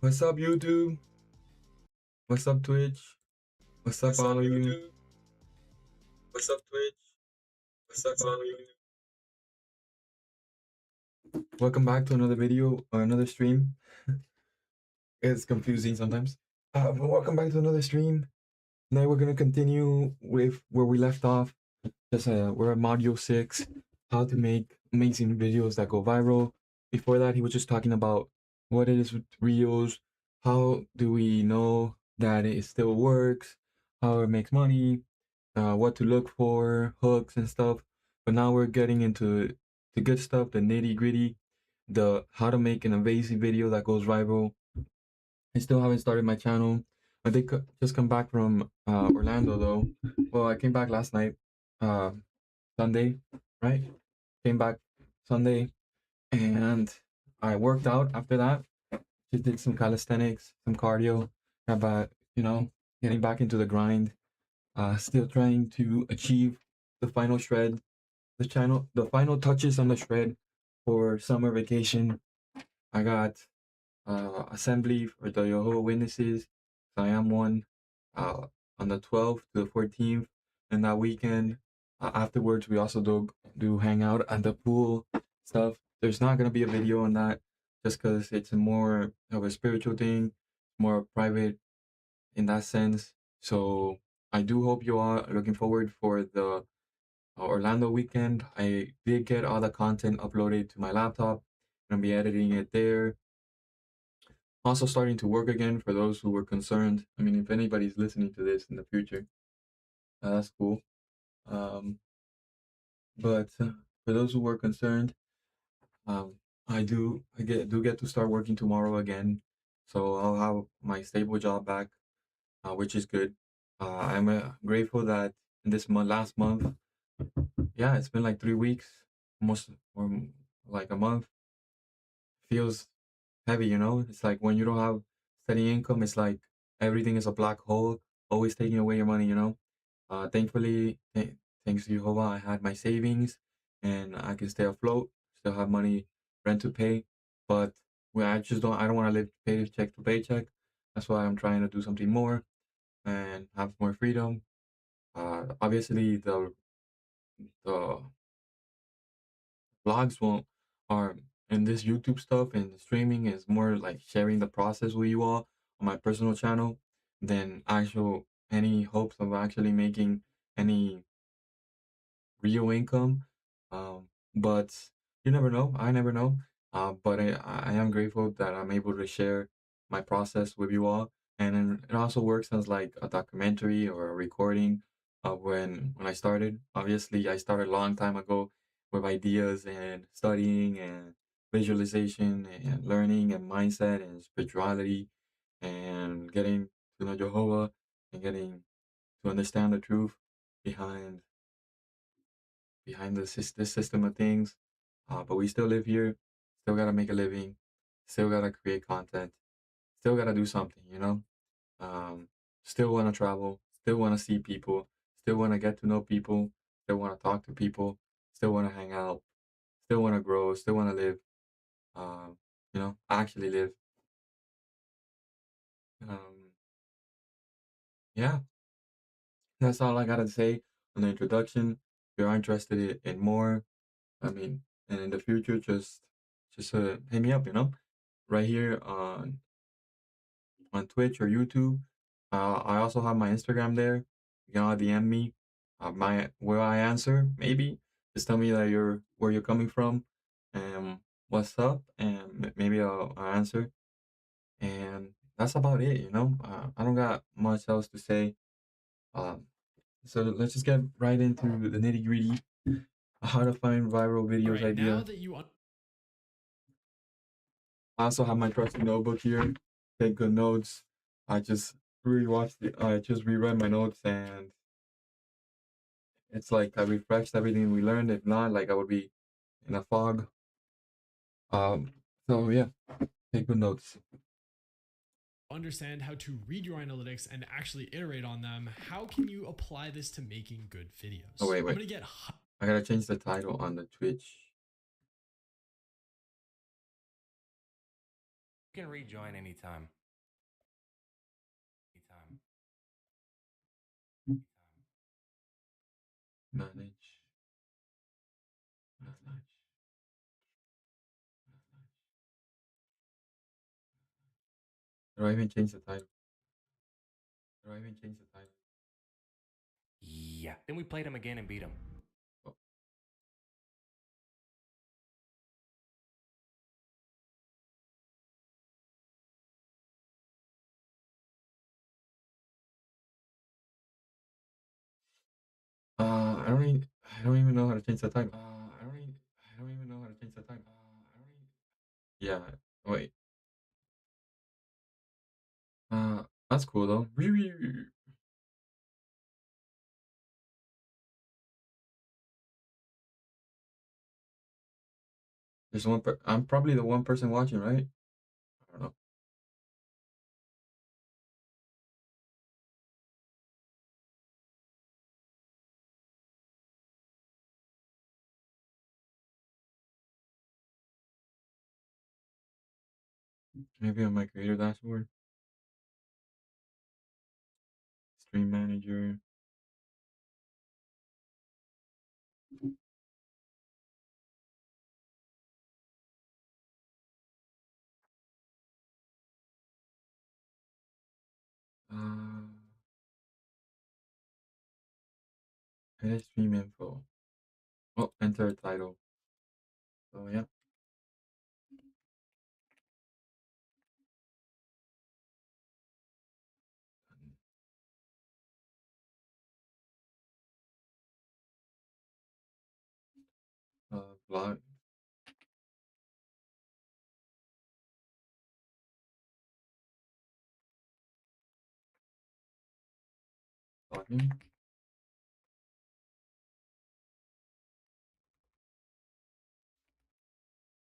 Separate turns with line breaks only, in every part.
What's up, YouTube? What's up, Twitch? What's up, all of you?
What's up, Twitch? What's up, all of you?
Welcome back to another video or another stream. It's confusing sometimes. But welcome back to another stream. Now we're gonna continue with where we left off. We're at module 6, how to make amazing videos that go viral. Before that, he was just talking about what it is with Reels, how do we know that it still works, how it makes money, what to look for, hooks and stuff. But now we're getting into the good stuff, the nitty gritty, the how to make an amazing video that goes viral. I still haven't started my channel. I did just come back from Orlando though. Well, I came back last night, Sunday, right? Came back Sunday and I worked out after that. Just did some calisthenics, some cardio, about, getting back into the grind. Still trying to achieve the final shred, the final touches on the shred for summer vacation. I got assembly for the Jehovah Witnesses. So I am one on the 12th to the 14th, and that weekend. Afterwards, we also do hang out at the pool stuff. There's not gonna be a video on that, just because it's more of a spiritual thing, more private in that sense. So I do hope you are looking forward for the Orlando weekend. I did get all the content uploaded to my laptop. I'm gonna be editing it there. Also starting to work again for those who were concerned. I mean, if anybody's listening to this in the future, that's cool. But for those who were concerned, I do get to start working tomorrow again. So I'll have my stable job back, which is good. I'm grateful that in this last month, yeah, it's been like 3 weeks, almost, or like a month. Feels heavy, It's like when you don't have steady income, it's like everything is a black hole, always taking away your money. Thankfully, thanks to Jehovah, I had my savings and I can stay afloat, still have money, rent to pay. But I don't want to live paycheck to paycheck. That's why I'm trying to do something more and have more freedom. Obviously, the vlogs won't are and this YouTube stuff and streaming is more like sharing the process with you all on my personal channel than actual any hopes of actually making any real income. But you never know. I never know. But I am grateful that I'm able to share my process with you all. And then it also works as like a documentary or a recording of when I started. Obviously, I started a long time ago with ideas and studying and visualization and learning and mindset and spirituality and getting to know Jehovah and getting to understand the truth behind this system of things. But we still live here, still gotta make a living, still gotta create content, still gotta do something. Um, Still wanna travel, still wanna see people, still wanna get to know people, still wanna talk to people, still wanna hang out, still wanna grow, still wanna live, actually live. Um, yeah, that's all I gotta say on the introduction. If you're interested in more, I mean, and in the future, just hit me up. Right here on Twitch or YouTube. I also have my Instagram there. You can all DM me. Will I answer? Maybe. Just tell me that where you're coming from and what's up, and maybe I'll answer. And that's about it. I don't got much else to say. Um, so let's just get right into the nitty gritty. how to find viral
All
videos
right, now
idea.
that you
I also have my trusty notebook here. Take good notes. I just I just reread my notes, and it's like I refreshed everything we learned. If not, like I would be in a fog. Um, so yeah, take good notes.
understand how to read your analytics and actually iterate on them, how can you apply this to making good videos?
Oh wait,
I'm
wait.
gonna get
I gotta change the title on the Twitch.
You can rejoin anytime. Anytime.
Manage. Manage. Do I even change the title? Do I even change the title?
Yeah. Then we played him again and beat him.
Oh. I don't even know how to change the title. I don't even know how to change the title. Yeah, wait. That's cool though. I'm probably the one person watching, right? I don't know. Maybe on my creator dashboard. Stream manager. Uh, edit stream info. Oh, enter a title. So yeah. Vlog. Vlogging.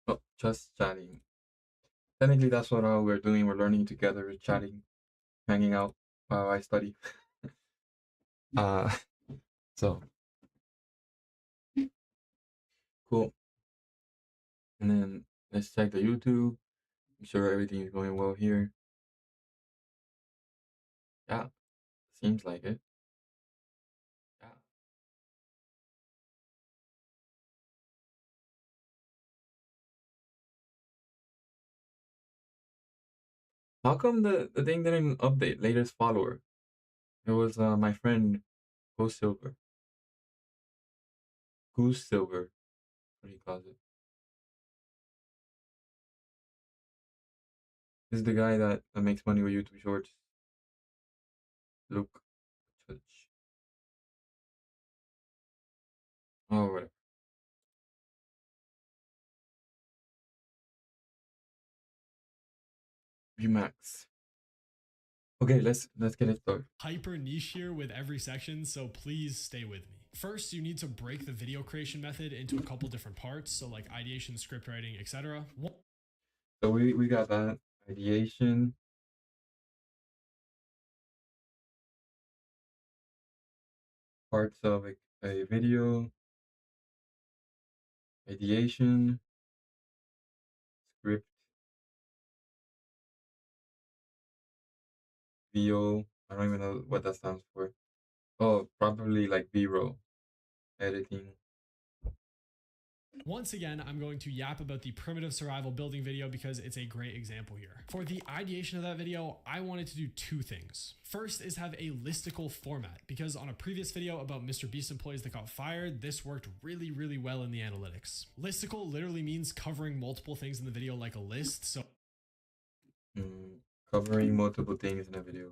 Oh, just chatting. Technically, that's what we're doing. We're learning together, we're chatting, hanging out while I study. uh, so cool. And then let's check the YouTube. I'm sure everything is going well here. Yeah, seems like it. Yeah. How come the thing didn't update? Latest follower. It was my friend Goose Silver. Goose Silver, what he calls it. This is the guy that makes money with YouTube Shorts. Luke Church. Oh, whatever. Vmax. Okay, let's get it started.
hyper niche here with every section, so please stay with me. First, you need to break the video creation method into a couple different parts, so like ideation, script writing, etc.
So we got that ideation. Parts of a video. Ideation. Script. VO. I don't even know what that stands for. Oh, probably like B-roll. Editing.
Once again, I'm going to yap about the primitive survival building video because it's a great example here. For the ideation of that video, I wanted to do two things. First is have a listicle format, because on a previous video about Mr. Beast employees that got fired, this worked really, really well in the analytics. Listicle literally means covering multiple things in the video like a list, so
Covering multiple things in a video.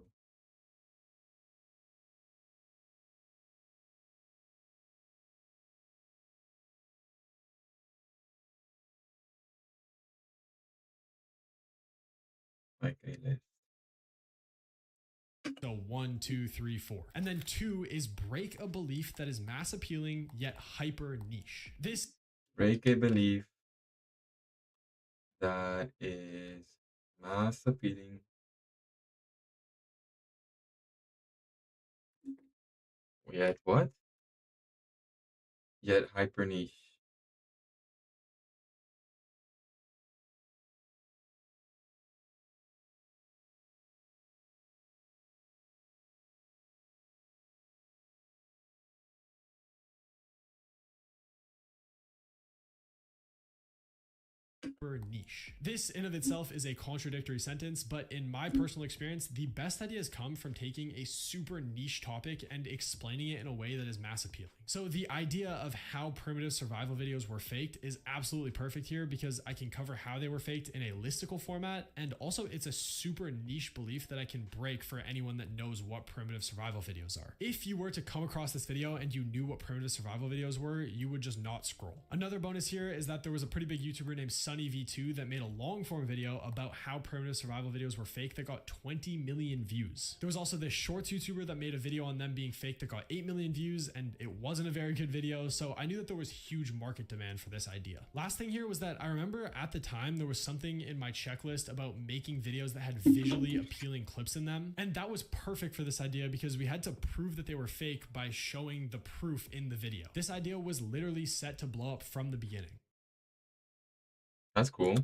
Like a list.
So 1, 2, 3, 4. And then 2 is break a belief that is mass appealing yet hyper niche. This
Break a belief that is mass appealing. Yet what? Yet hyper niche.
niche. This in of itself is a contradictory sentence, but in my personal experience, the best ideas come from taking a super niche topic and explaining it in a way that is mass appealing. So the idea of how primitive survival videos were faked is absolutely perfect here because I can cover how they were faked in a listicle format, and also it's a super niche belief that I can break for anyone that knows what primitive survival videos are. If you were to come across this video and you knew what primitive survival videos were, you would just not scroll. Another bonus here is that there was a pretty big YouTuber named SunnyV2 that made a long form video about how primitive survival videos were fake that got 20 million views. There was also this shorts YouTuber that made a video on them being fake that got 8 million views, and it wasn't a very good video, so I knew that there was huge market demand for this idea. Last thing here was that I remember at the time there was something in my checklist about making videos that had visually appealing clips in them, and that was perfect for this idea because we had to prove that they were fake by showing the proof in the video. This idea was literally set to blow up from the beginning.
That's cool.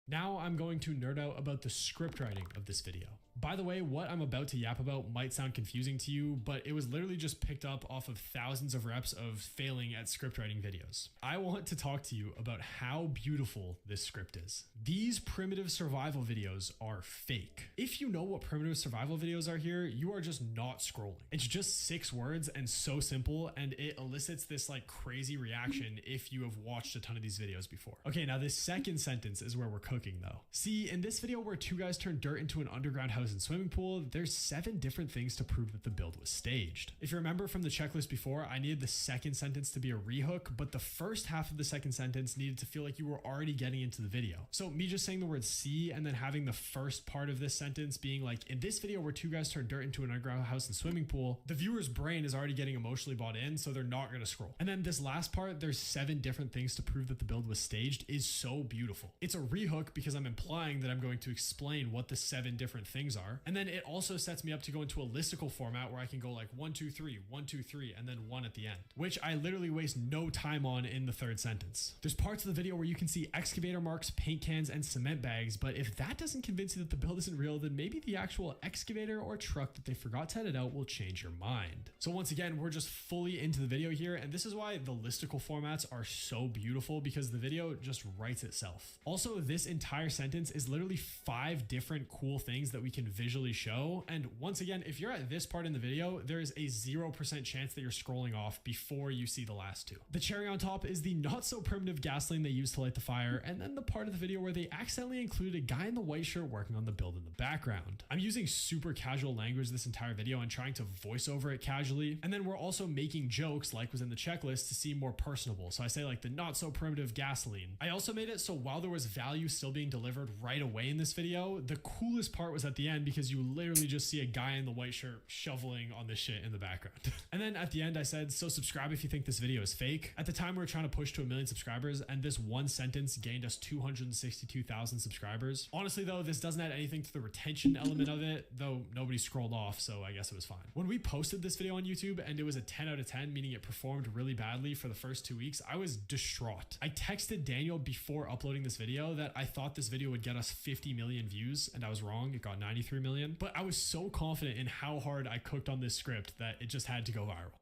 Now I'm going to nerd out about the script writing of this video. By the way, what I'm about to yap about might sound confusing to you, but it was literally just picked up off of thousands of reps of failing at script writing videos. I want to talk to you about how beautiful this script is. These primitive survival videos are fake. If you know what primitive survival videos are here, you are just not scrolling. It's just 6 words and so simple, and it elicits this like crazy reaction if you have watched a ton of these videos before. Okay, now this second sentence is where we're cooking though. See, in this video where 2 guys turn dirt into an underground house and swimming pool, there's 7 different things to prove that the build was staged. If you remember from the checklist before, I needed the second sentence to be a rehook, but the first half of the second sentence needed to feel like you were already getting into the video. So me just saying the word see and then having the first part of this sentence being like, in this video where 2 guys turn dirt into an underground house and swimming pool, the viewer's brain is already getting emotionally bought in, so they're not going to scroll. And then this last part, there's 7 different things to prove that the build was staged, is so beautiful. It's a rehook because I'm implying that I'm going to explain what the 7 different things are. And then it also sets me up to go into a listicle format where I can go like 1, 2, 3, 1, 2, 3, and then 1 at the end, which I literally waste no time on in the third sentence. There's parts of the video where you can see excavator marks, paint cans, and cement bags, but if that doesn't convince you that the build isn't real, then maybe the actual excavator or truck that they forgot to edit out will change your mind. So once again, we're just fully into the video here, and this is why the listicle formats are so beautiful because the video just writes itself. Also, this entire sentence is literally 5 different cool things that we can visually show, and once again, if you're at this part in the video, there is a 0% chance that you're scrolling off before you see the last 2. The cherry on top is the not so primitive gasoline they used to light the fire, and then the part of the video where they accidentally included a guy in the white shirt working on the build in the background. I'm using super casual language this entire video and trying to voice over it casually, and then we're also making jokes like was in the checklist to seem more personable. So I say like the not so primitive gasoline. I also made it so while there was value still being delivered right away in this video, the coolest part was at the end because you literally just see a guy in the white shirt shoveling on this shit in the background. And then at the end I said, so subscribe if you think this video is fake. At the time we were trying to push to 1 million subscribers, and this one sentence gained us 262,000 subscribers. Honestly though, this doesn't add anything to the retention element of it, though nobody scrolled off, so I guess it was fine. When we posted this video on YouTube and it was a 10 out of 10, meaning it performed really badly for the first 2 weeks, I was distraught. I texted Daniel before uploading this video that I thought this video would get us 50 million views, and I was wrong, it got 93 million, but I was so confident in how hard I cooked on this script that it just had to go viral.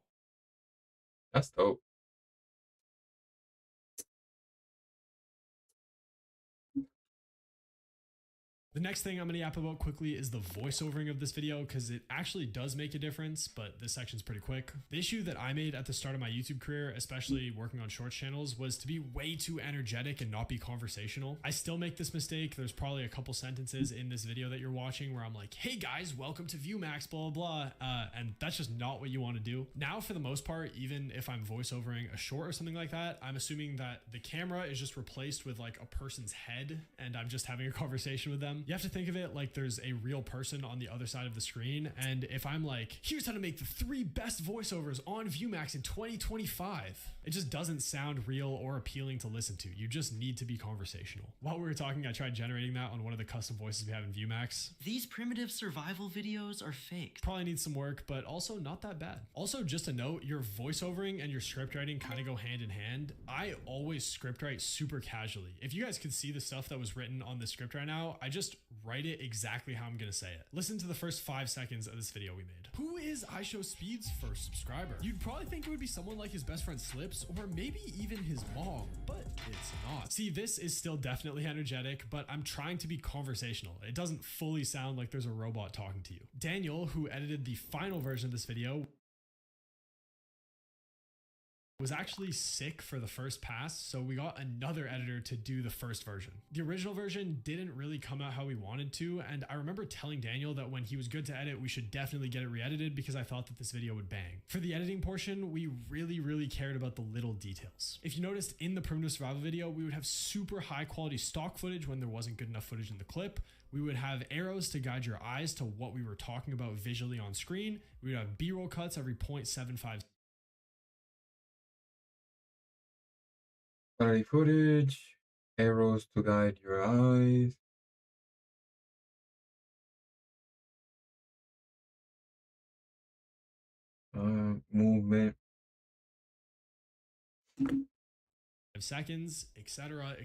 That's dope.
The next thing I'm going to yap about quickly is the voiceovering of this video because it actually does make a difference, but this section's pretty quick. The issue that I made at the start of my YouTube career, especially working on shorts channels, was to be way too energetic and not be conversational. I still make this mistake. There's probably a couple sentences in this video that you're watching where I'm like, hey guys, welcome to ViewMax, blah, blah, blah. And that's just not what you want to do. Now, for the most part, even if I'm voiceovering a short or something like that, I'm assuming that the camera is just replaced with like a person's head and I'm just having a conversation with them. you have to think of it like there's a real person on the other side of the screen. And if I'm like, here's how to make the 3 best voiceovers on ViewMax in 2025, it just doesn't sound real or appealing to listen to. You just need to be conversational. While we were talking, I tried generating that on one of the custom voices we have in ViewMax.
These primitive survival videos are faked.
Probably needs some work, but also not that bad. Also, just a note, your voiceovering and your script writing kind of go hand in hand. I always script write super casually. If you guys could see the stuff that was written on the script right now, I just write it exactly how I'm gonna say it. Listen to the first 5 seconds of this video we made. Who is iShowSpeed's first subscriber? You'd probably think it would be someone like his best friend Slips, or maybe even his mom, but it's not. See, this is still definitely energetic, but I'm trying to be conversational. It doesn't fully sound like there's a robot talking to you. Daniel, who edited the final version of this video, was actually sick for the first pass, so we got another editor to do the first version. The original version didn't really come out how we wanted to, and I remember telling Daniel that when he was good to edit, we should definitely get it re-edited because I thought that this video would bang. For the editing portion, we really cared about the little details. If you noticed in the primitive survival video, we would have super high quality stock footage when there wasn't good enough footage in the clip. We would have arrows to guide your eyes to what we were talking about visually on screen. We would have B-roll cuts every 0.75
Quality footage, arrows to guide your eyes. Movement.
seconds, etc.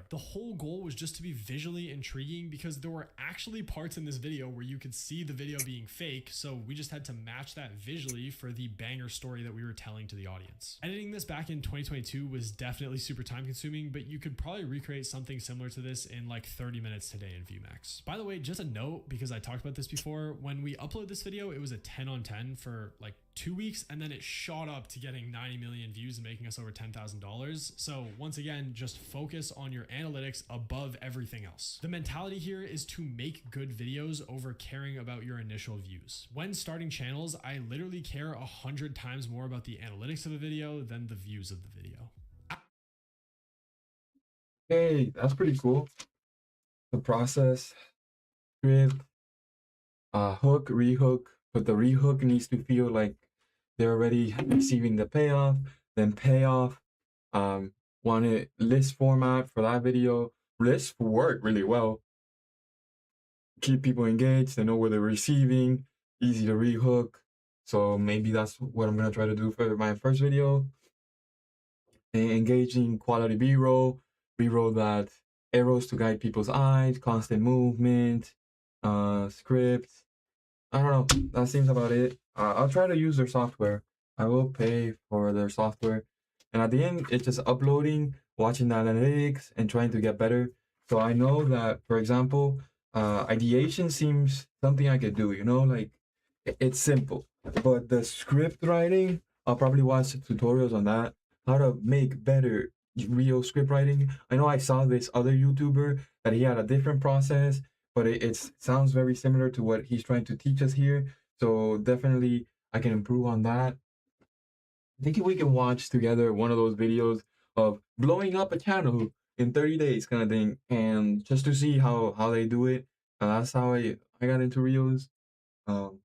The whole goal was just to be visually intriguing because there were actually parts in this video where you could see the video being fake, so we just had to match that visually for the banger story that we were telling to the audience. Editing this back in 2022 was definitely super time consuming, but you could probably recreate something similar to this in like 30 minutes today in ViewMax. By the way, just a note, because I talked about this before, when we upload this video, it was a 10 on 10 for like 2 weeks, and then it shot up to getting 90 million views and making us over $10,000. So once again, just focus on your analytics above everything else. The mentality here is to make good videos over caring about your initial views. When starting channels, I literally care 100 times more about the analytics of a video than the views of the video.
Hey, that's pretty cool. The process, script, hook, rehook, but the rehook needs to feel like they're already receiving the payoff, then payoff. Wanted list format for that video. Lists work really well. Keep people engaged, they know where they're receiving, easy to rehook. So maybe that's what I'm gonna try to do for my first video. Engaging quality B-roll that arrows to guide people's eyes, constant movement, script. I don't know. That seems about it. I'll try to use their software. I will pay for their software. And at the end, it's just uploading, watching the analytics, and trying to get better. So I know that, for example, ideation seems something I could do, you know, like it's simple. But the script writing, I'll probably watch tutorials on that, how to make better real script writing. I know I saw this other YouTuber that he had a different process, but it sounds very similar to what he's trying to teach us here. So definitely I can improve on that. I think we can watch together one of those videos of blowing up a channel in 30 days kind of thing, and just to see how they do it. That's how I got into Reels. I'm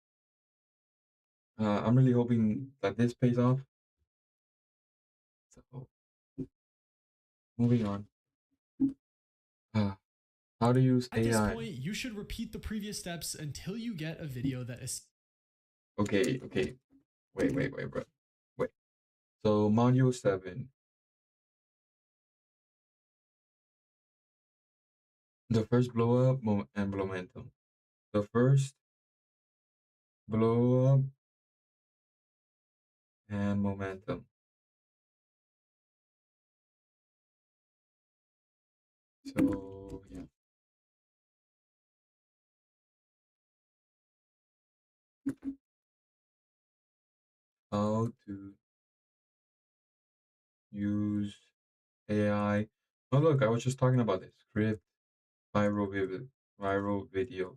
really hoping that this pays off. So moving on. How to use
At
AI.
this point, you should repeat the previous steps until you get a video that is
Okay. Wait, bro. Wait. So module 7. The first blow up and momentum. The first blow up and momentum. So yeah. How to use AI. Oh look, I was just talking about this. Script, viral videos.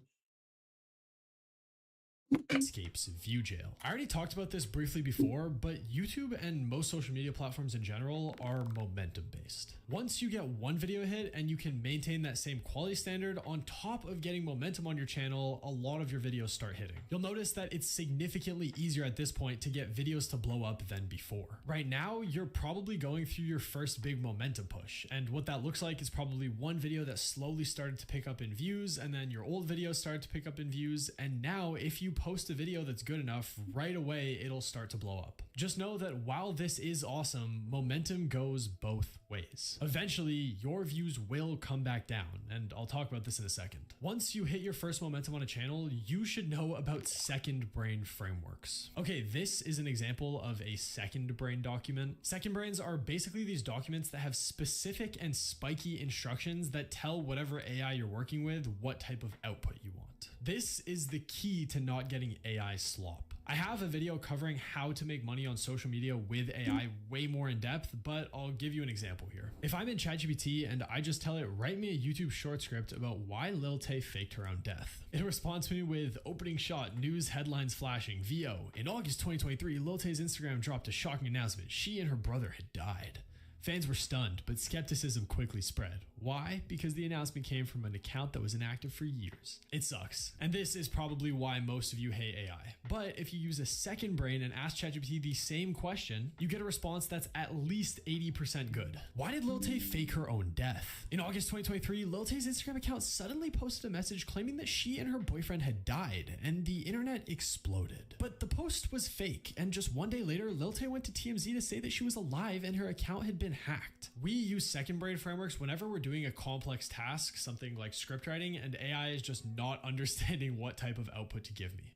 escapes view jail. I already talked about this briefly before, but YouTube and most social media platforms in general are momentum based. Once you get one video hit and you can maintain that same quality standard on top of getting momentum on your channel, a lot of your videos start hitting. You'll notice that it's significantly easier at this point to get videos to blow up than before. Right now, you're probably going through your first big momentum push, and what that looks like is probably one video that slowly started to pick up in views, and then your old videos started to pick up in views, and now if you post a video that's good enough, right away it'll start to blow up. Just know that while this is awesome, momentum goes both ways. Eventually, your views will come back down, and I'll talk about this in a second. Once you hit your first momentum on a channel, you should know about second brain frameworks. Okay, this is an example of a second brain document. Second brains are basically these documents that have specific and spiky instructions that tell whatever AI you're working with what type of output you want. This is the key to not getting AI slop. I have a video covering how to make money on social media with AI way more in depth, but I'll give you an example here. If I'm in ChatGPT and I just tell it, write me a YouTube short script about why Lil Tay faked her own death, it responds to me with opening shot, news headlines flashing, VO. In August 2023, Lil Tay's Instagram dropped a shocking announcement. She and her brother had died. Fans were stunned, but skepticism quickly spread. Why? Because the announcement came from an account that was inactive for years. It sucks. And this is probably why most of you hate AI. But if you use a second brain and ask ChatGPT the same question, you get a response that's at least 80% good. Why did Lil Tay fake her own death? In August 2023, Lil Tay's Instagram account suddenly posted a message claiming that she and her boyfriend had died, and the internet exploded. But the post was fake, and just one day later, Lil Tay went to TMZ to say that she was alive and her account had been hacked. We use second brain frameworks whenever we're doing a complex task, something like script writing, and AI is just not understanding what type of output to give me.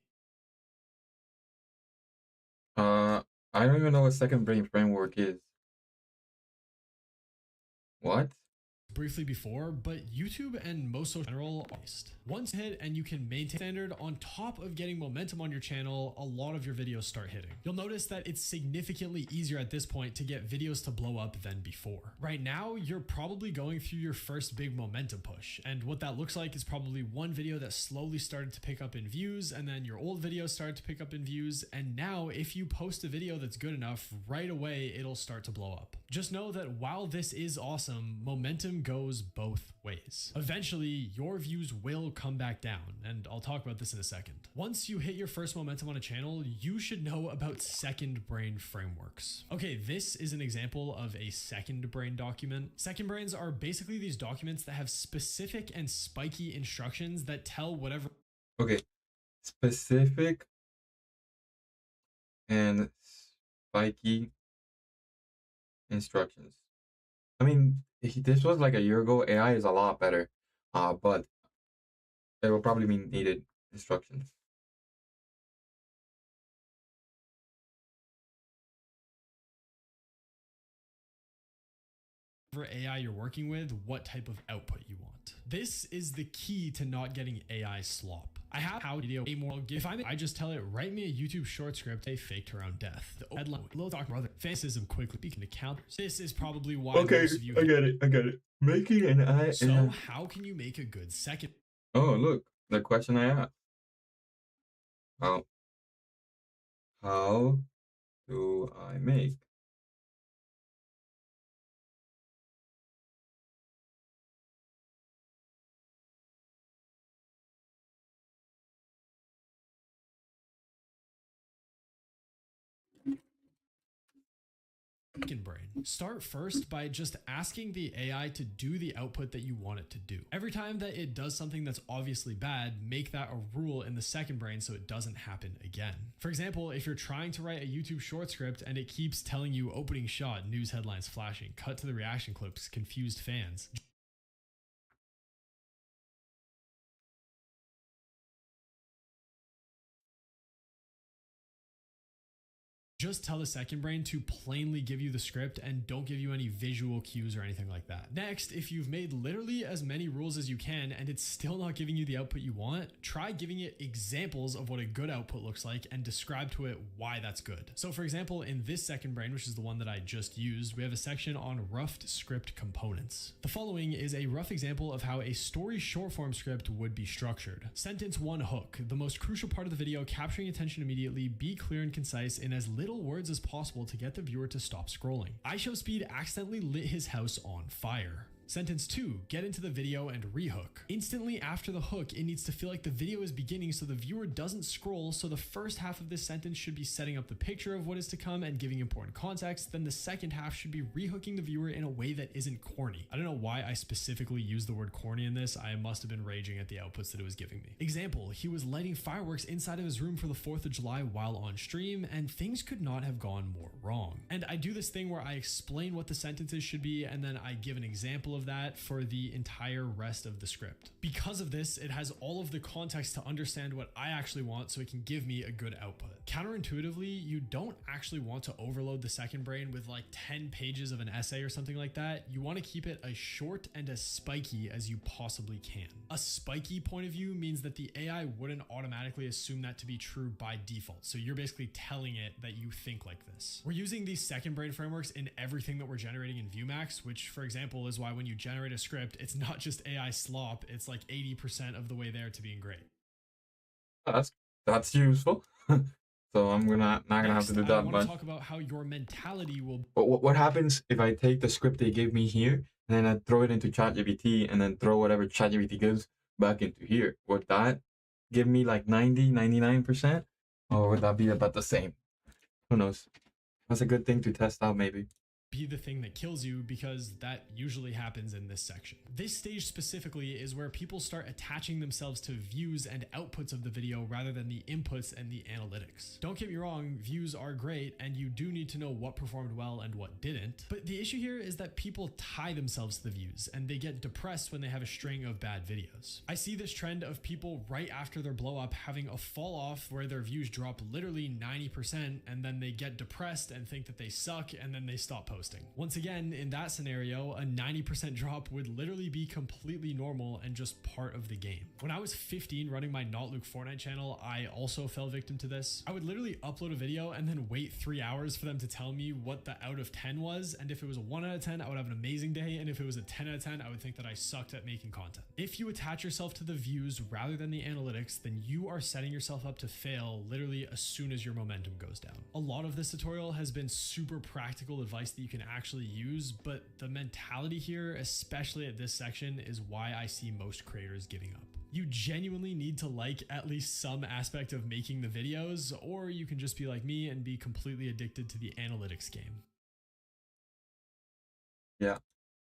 I don't even know what second brain framework is. What?
Briefly before, but YouTube and most social general once hit and you can maintain standard on top of getting momentum on your channel, a lot of your videos start hitting. You'll notice that it's significantly easier at this point to get videos to blow up than before. Right now, you're probably going through your first big momentum push, and what that looks like is probably one video that slowly started to pick up in views, and then your old videos started to pick up in views, and now if you post a video that's good enough, right away it'll start to blow up. Just know that while this is awesome, momentum goes both ways. Eventually, your views will come back down, and I'll talk about this in a second. Once you hit your first momentum on a channel, you should know about second brain frameworks. Okay, this is an example of a second brain document. Second brains are basically these documents that have specific and spiky instructions that tell whatever.
Okay, specific and spiky instructions. I mean, this was like a year ago. AI is a lot better, but there will probably be needed instructions.
AI you're working with, what type of output you want. This is the key to not getting AI slop. I have how video a more if I just tell it, write me a YouTube short script, they faked her own death. The headline, Lil Doc brother, fascism quickly beacon to counter. This is probably why most of you
I get it. Making an AI.
So how can you make a good second?
Oh, look, the question I asked. How do I make
brain. Start first by just asking the AI to do the output that you want it to do. Every time that it does something that's obviously bad, make that a rule in the second brain so it doesn't happen again. For example, if you're trying to write a YouTube short script and it keeps telling you opening shot, news headlines flashing, cut to the reaction clips, confused fans, Just tell the second brain to plainly give you the script and don't give you any visual cues or anything like that. Next, if you've made literally as many rules as you can and it's still not giving you the output you want, try giving it examples of what a good output looks like and describe to it why that's good. So for example, in this second brain, which is the one that I just used, we have a section on rough script components. The following is a rough example of how a story short form script would be structured. Sentence 1 hook, the most crucial part of the video, capturing attention immediately, be clear and concise in as little words as possible to get the viewer to stop scrolling. iShowSpeed accidentally lit his house on fire. Sentence 2, get into the video and rehook. Instantly after the hook, it needs to feel like the video is beginning so the viewer doesn't scroll, so the first half of this sentence should be setting up the picture of what is to come and giving important context, then the second half should be rehooking the viewer in a way that isn't corny. I don't know why I specifically used the word corny in this, I must have been raging at the outputs that it was giving me. Example, he was lighting fireworks inside of his room for the 4th of July while on stream, and things could not have gone more wrong. And I do this thing where I explain what the sentences should be and then I give an example of that for the entire rest of the script. Because of this, it has all of the context to understand what I actually want so it can give me a good output. Counterintuitively, you don't actually want to overload the second brain with like 10 pages of an essay or something like that. You want to keep it as short and as spiky as you possibly can. A spiky point of view means that the AI wouldn't automatically assume that to be true by default. So you're basically telling it that you think like this. We're using these second brain frameworks in everything that we're generating in Viewmax, which for example is why when you generate a script, it's not just AI slop, it's like 80% of the way there to being great.
That's useful. So I'm not gonna have to do that
I want
much.
to talk about how your mentality will.
But what happens if I take the script they gave me here and then I throw it into ChatGPT and then throw whatever ChatGPT gives back into here? Would that give me like 99%? Or would that be about the same? Who knows? That's a good thing to test out maybe.
Be the thing that kills you, because that usually happens in this section. This stage specifically is where people start attaching themselves to views and outputs of the video rather than the inputs and the analytics. Don't get me wrong, views are great and you do need to know what performed well and what didn't, but the issue here is that people tie themselves to the views and they get depressed when they have a string of bad videos. I see this trend of people right after their blow up having a fall off where their views drop literally 90% and then they get depressed and think that they suck and then they stop posting. Once again, in that scenario, a 90% drop would literally be completely normal and just part of the game. When I was 15 running my Not Luke Fortnite channel, I also fell victim to this. I would literally upload a video and then wait 3 hours for them to tell me what the out of 10 was, and if it was a 1 out of 10, I would have an amazing day, and if it was a 10 out of 10, I would think that I sucked at making content. If you attach yourself to the views rather than the analytics, then you are setting yourself up to fail literally as soon as your momentum goes down. A lot of this tutorial has been super practical advice that you can actually use, but the mentality here, especially at this section, is why I see most creators giving up. You genuinely need to like at least some aspect of making the videos, or you can just be like me and be completely addicted to the analytics game.
Yeah.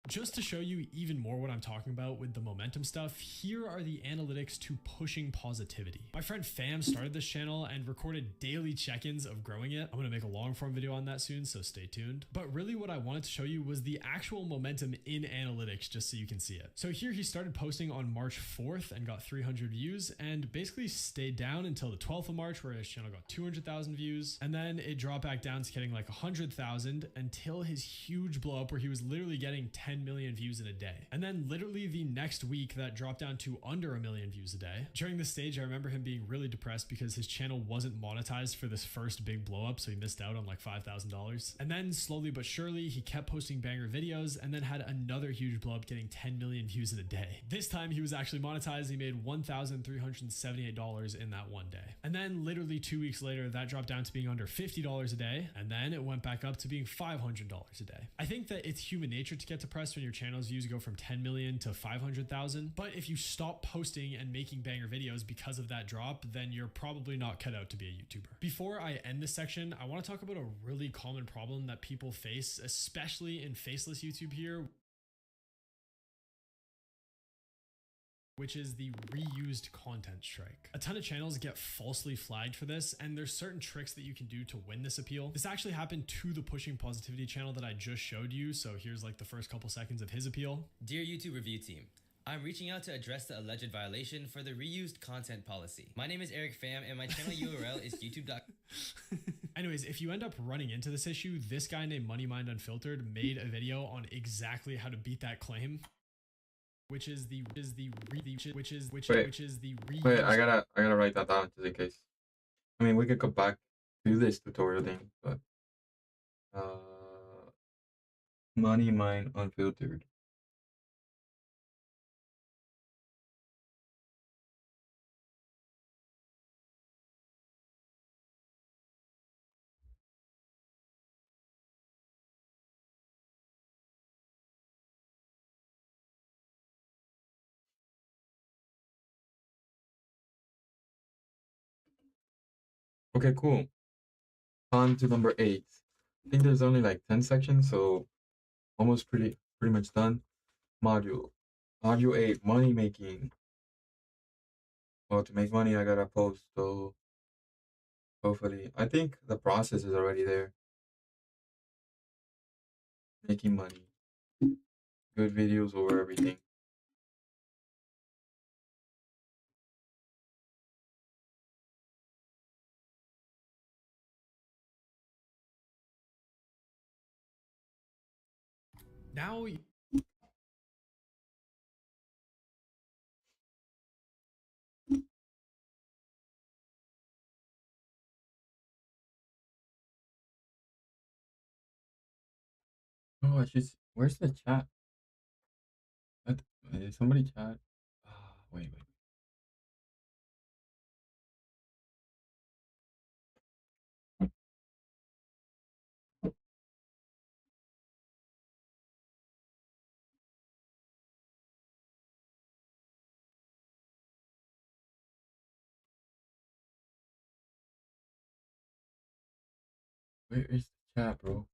Just to show you even more what I'm talking about with the momentum stuff, here are the analytics to pushing positivity. My friend Fam started this channel and recorded daily check-ins of growing it. I'm gonna make a long form video on that soon, so stay tuned. But really what I wanted to show you was the actual momentum in analytics, just so you can see it. So here he started posting on March 4th and got 300 views, and basically stayed down until the 12th of March where his channel got 200,000 views, and then it dropped back down to getting like 100,000 until his huge blow up where he was literally getting 10 million views in a day. And then literally the next week that dropped down to under 1 million views a day. During this stage, I remember him being really depressed because his channel wasn't monetized for this first big blow up, so he missed out on like $5,000. And then slowly but surely, he kept posting banger videos and then had another huge blow up getting 10 million views in a day. This time he was actually monetized. He made $1,378 in that one day. And then literally 2 weeks later, that dropped down to being under $50 a day. And then it went back up to being $500 a day. I think that it's human nature to get depressed when your channel's views go from 10 million to 500,000. But if you stop posting and making banger videos because of that drop, then you're probably not cut out to be a YouTuber. Before I end this section, I want to talk about a really common problem that people face, especially in faceless YouTube here, which is the reused content strike. A ton of channels get falsely flagged for this, and there's certain tricks that you can do to win this appeal. This actually happened to the Pushing Positivity channel that I just showed you, so here's like the first couple seconds of his appeal.
Dear YouTube review team, I'm reaching out to address the alleged violation for the reused content policy. My name is Eric Pham, and my channel URL is youtube.com.
Anyways, if you end up running into this issue, this guy named MoneyMind Unfiltered made a video on exactly how to beat that claim, which is the
Wait, I gotta write that down just in case. I mean, we could go back to this tutorial thing, but money mine unfiltered. Okay, cool. On to number 8. I think there's only like 10 sections, so almost pretty much done. Module 8, money making. Well, to make money, I gotta post. So hopefully, I think the process is already there. Making money, good videos over everything.
Now,
Oh, I should. Where's the chat? Did somebody chat? Wait. Where is the chat, bro?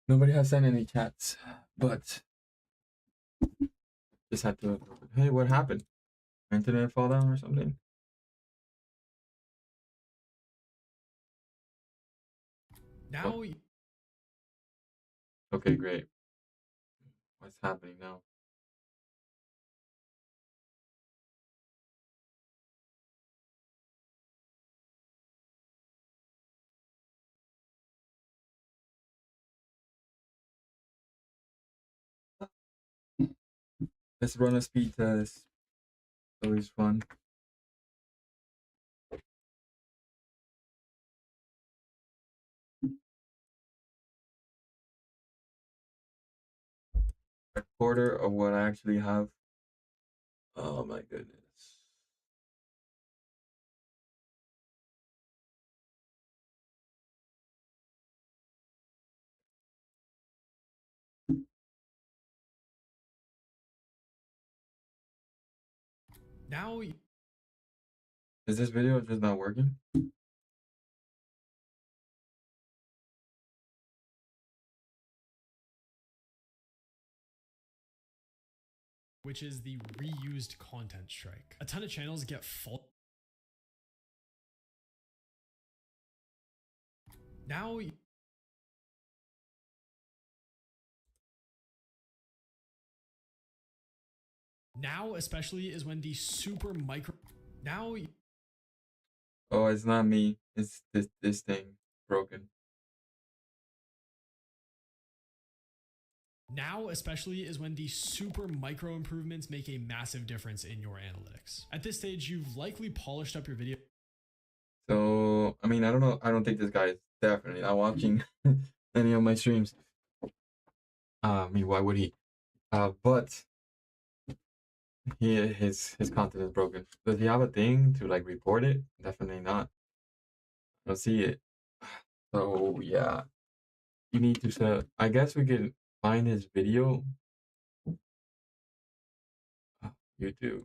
Nobody has sent any chats, but just had to. Hey, what happened? Internet fall down or something?
now,
Okay, great. What's happening now? Let's run a speed test. Always fun. A quarter of what I actually have. Oh my goodness.
now,
Is this video just not working?
which is the reused content strike. A ton of channels get full. Now, especially is when the super micro. Now,
Oh, it's not me. It's this thing broken.
Now, especially, is when the super micro improvements make a massive difference in your analytics. At this stage, you've likely polished up your video.
So I mean, I don't know. I don't think this guy is definitely not watching any of my streams. I mean, why would he? But his content is broken. Does he have a thing to like report it? Definitely not. I don't see it. So yeah, you need to set. I guess we could find his video, YouTube,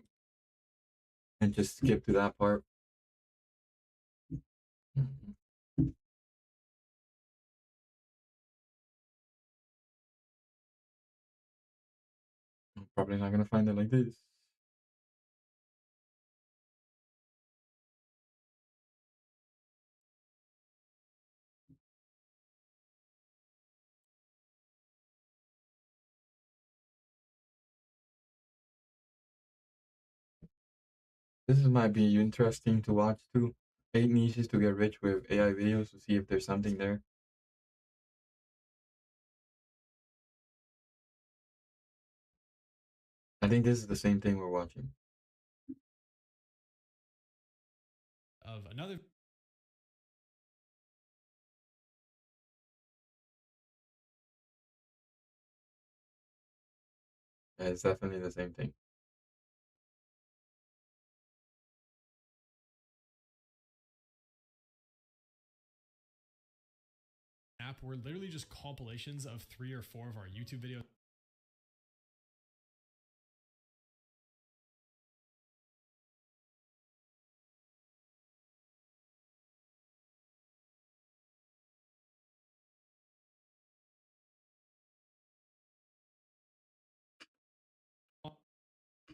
and just skip to that part. Mhm. I'm probably not gonna find it like this. This might be interesting to watch too. 8 niches to get rich with AI videos to see if there's something there. I think this is the same thing we're watching.
Of another
Yeah, it's definitely the same thing.
app were literally just compilations of 3 or 4 of our YouTube videos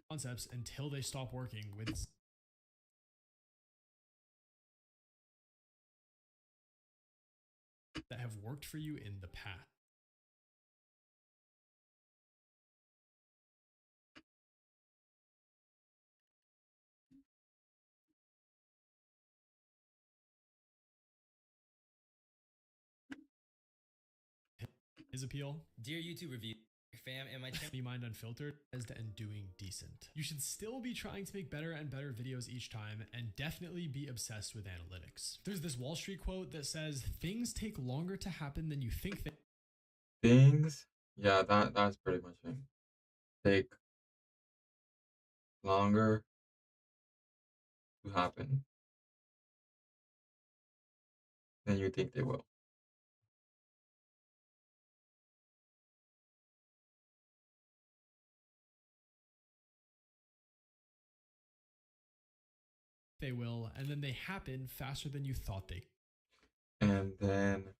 concepts until they stop working with that have worked for you in the past. His appeal,
Dear YouTube review fam, and my channel.
Money Mind Unfiltered, and doing decent. You should still be trying to make better and better videos each time, and definitely be obsessed with analytics. There's this Wall Street quote that says, "Things take longer to happen than you think they."
Things, yeah, that's pretty much it. Take longer to happen than you think they will.
They will, and then they happen faster than you thought they.
And then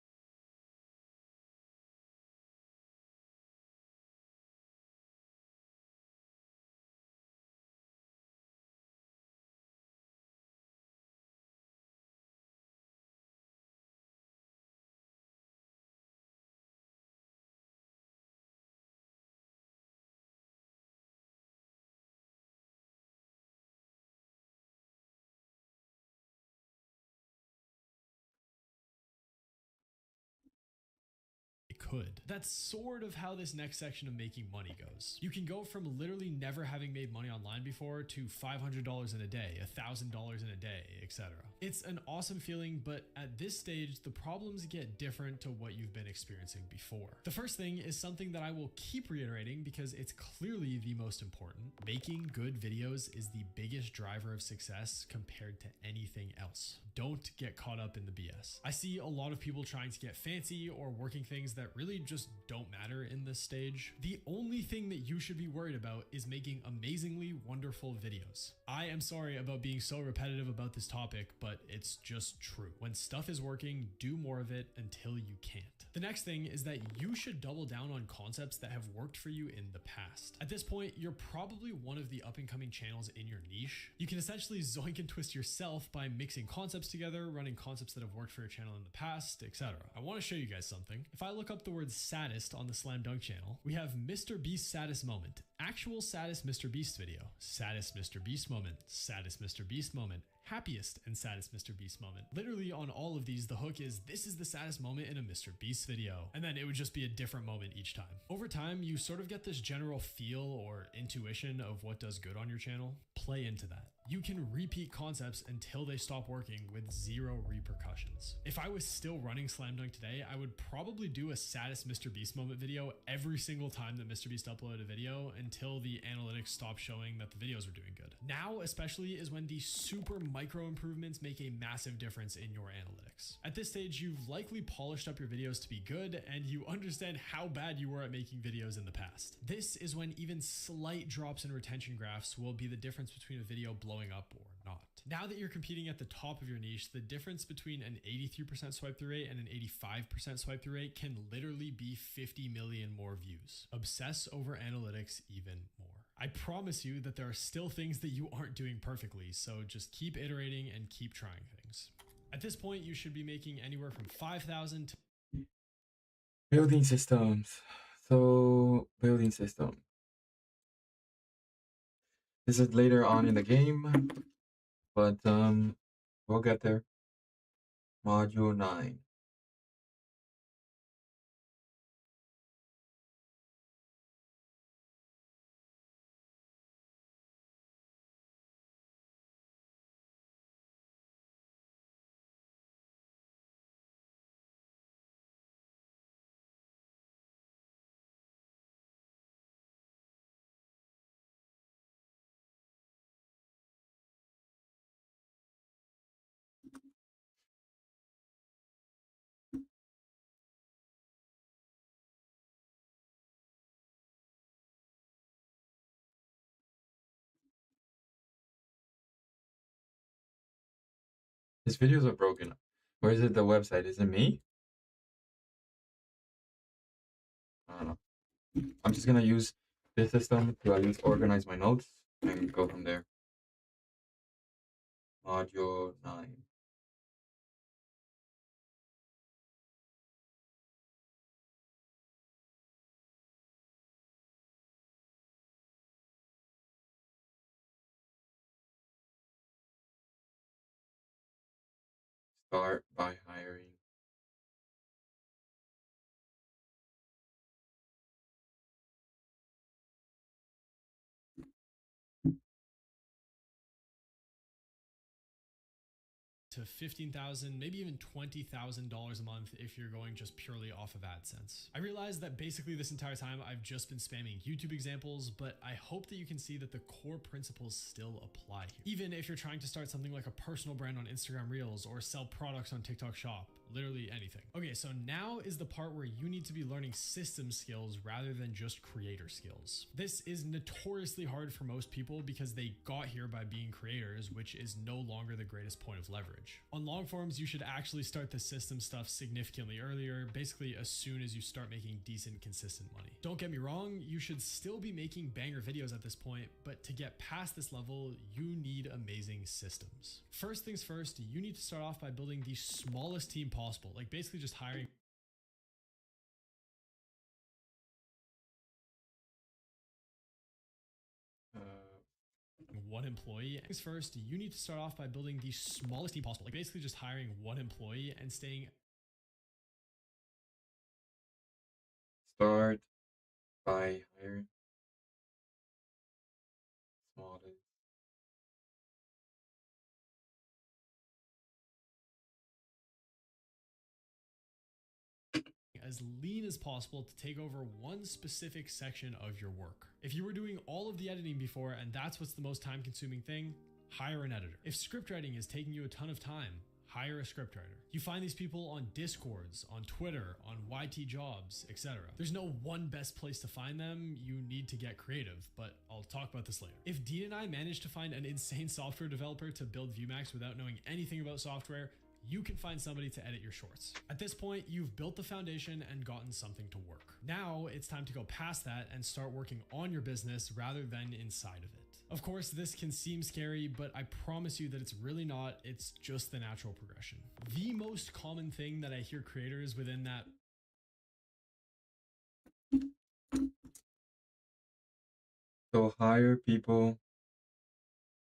Could. That's sort of how this next section of making money goes. You can go from literally never having made money online before to $500 in a day, $1,000 in a day, etc. It's an awesome feeling, but at this stage, the problems get different to what you've been experiencing before. The first thing is something that I will keep reiterating because it's clearly the most important. Making good videos is the biggest driver of success compared to anything else. Don't get caught up in the BS. I see a lot of people trying to get fancy or working things that really just don't matter in this stage. The only thing that you should be worried about is making amazingly wonderful videos. I am sorry about being so repetitive about this topic, but it's just true. When stuff is working, do more of it until you can't. The next thing is that you should double down on concepts that have worked for you in the past. At this point, you're probably one of the up and coming channels in your niche. You can essentially zoink and twist yourself by mixing concepts together, running concepts that have worked for your channel in the past, etc. I want to show you guys something. If I look up the word saddest on the Slam Dunk channel, we have Mr. Beast's saddest moment, actual saddest Mr. Beast video, saddest Mr. Beast moment, saddest Mr. Beast moment, happiest and saddest Mr. Beast moment. Literally on all of these, the hook is this is the saddest moment in a Mr. Beast video. And then it would just be a different moment each time. Over time, you sort of get this general feel or intuition of what does good on your channel. Play into that. You can repeat concepts until they stop working with zero repercussions. If I was still running Slam Dunk today, I would probably do a saddest Mr. Beast moment video every single time that Mr. Beast uploaded a video until the analytics stopped showing that the videos were doing good. Now, especially, is when the super micro improvements make a massive difference in your analytics. At this stage, you've likely polished up your videos to be good and you understand how bad you were at making videos in the past. This is when even slight drops in retention graphs will be the difference between a video blowing up or not. Now that you're competing at the top of your niche, the difference between an 83% swipe through rate and an 85% swipe through rate can literally be 50 million more views. Obsess over analytics even more. I promise you that there are still things that you aren't doing perfectly, so just keep iterating and keep trying things. At this point, you should be making anywhere from 5,000 to
building systems. So building system. This is later on in the game. but we'll get there. Module 9. His videos are broken. Or is it the website? Is it me? I don't know. I'm just gonna use this system to at least organize my notes and go from there. Module 9. Start by hiring.
To $15,000, maybe even $20,000 a month if you're going just purely off of AdSense. I realize that basically this entire time I've just been spamming YouTube examples, but I hope that you can see that the core principles still apply here. Even if you're trying to start something like a personal brand on Instagram Reels or sell products on TikTok Shop, literally anything. Okay, so now is the part where you need to be learning system skills rather than just creator skills. This is notoriously hard for most people because they got here by being creators, which is no longer the greatest point of leverage. On long forms, you should actually start the system stuff significantly earlier, basically as soon as you start making decent, consistent money. Don't get me wrong, you should still be making banger videos at this point, but to get past this level, you need amazing systems. First things first, you need to start off by building the smallest team possible, like basically just hiring one employee. Things first, you need to start off by building the smallest team possible, like basically just hiring one employee and staying
Start by hiring. Smallest.
as lean as possible to take over one specific section of your work. If you were doing all of the editing before and that's what's the most time consuming thing, hire an editor. If script writing is taking you a ton of time, hire a scriptwriter. You find these people on Discords, on Twitter, on YT Jobs, etc. There's no one best place to find them. You need to get creative, but I'll talk about this later. If Dean and I managed to find an insane software developer to build ViewMax without knowing anything about software, you can find somebody to edit your shorts. At this point, you've built the foundation and gotten something to work. Now it's time to go past that and start working on your business rather than inside of it. Of course, this can seem scary, but I promise you that it's really not. It's just the natural progression. The most common thing that I hear creators within that
So hire people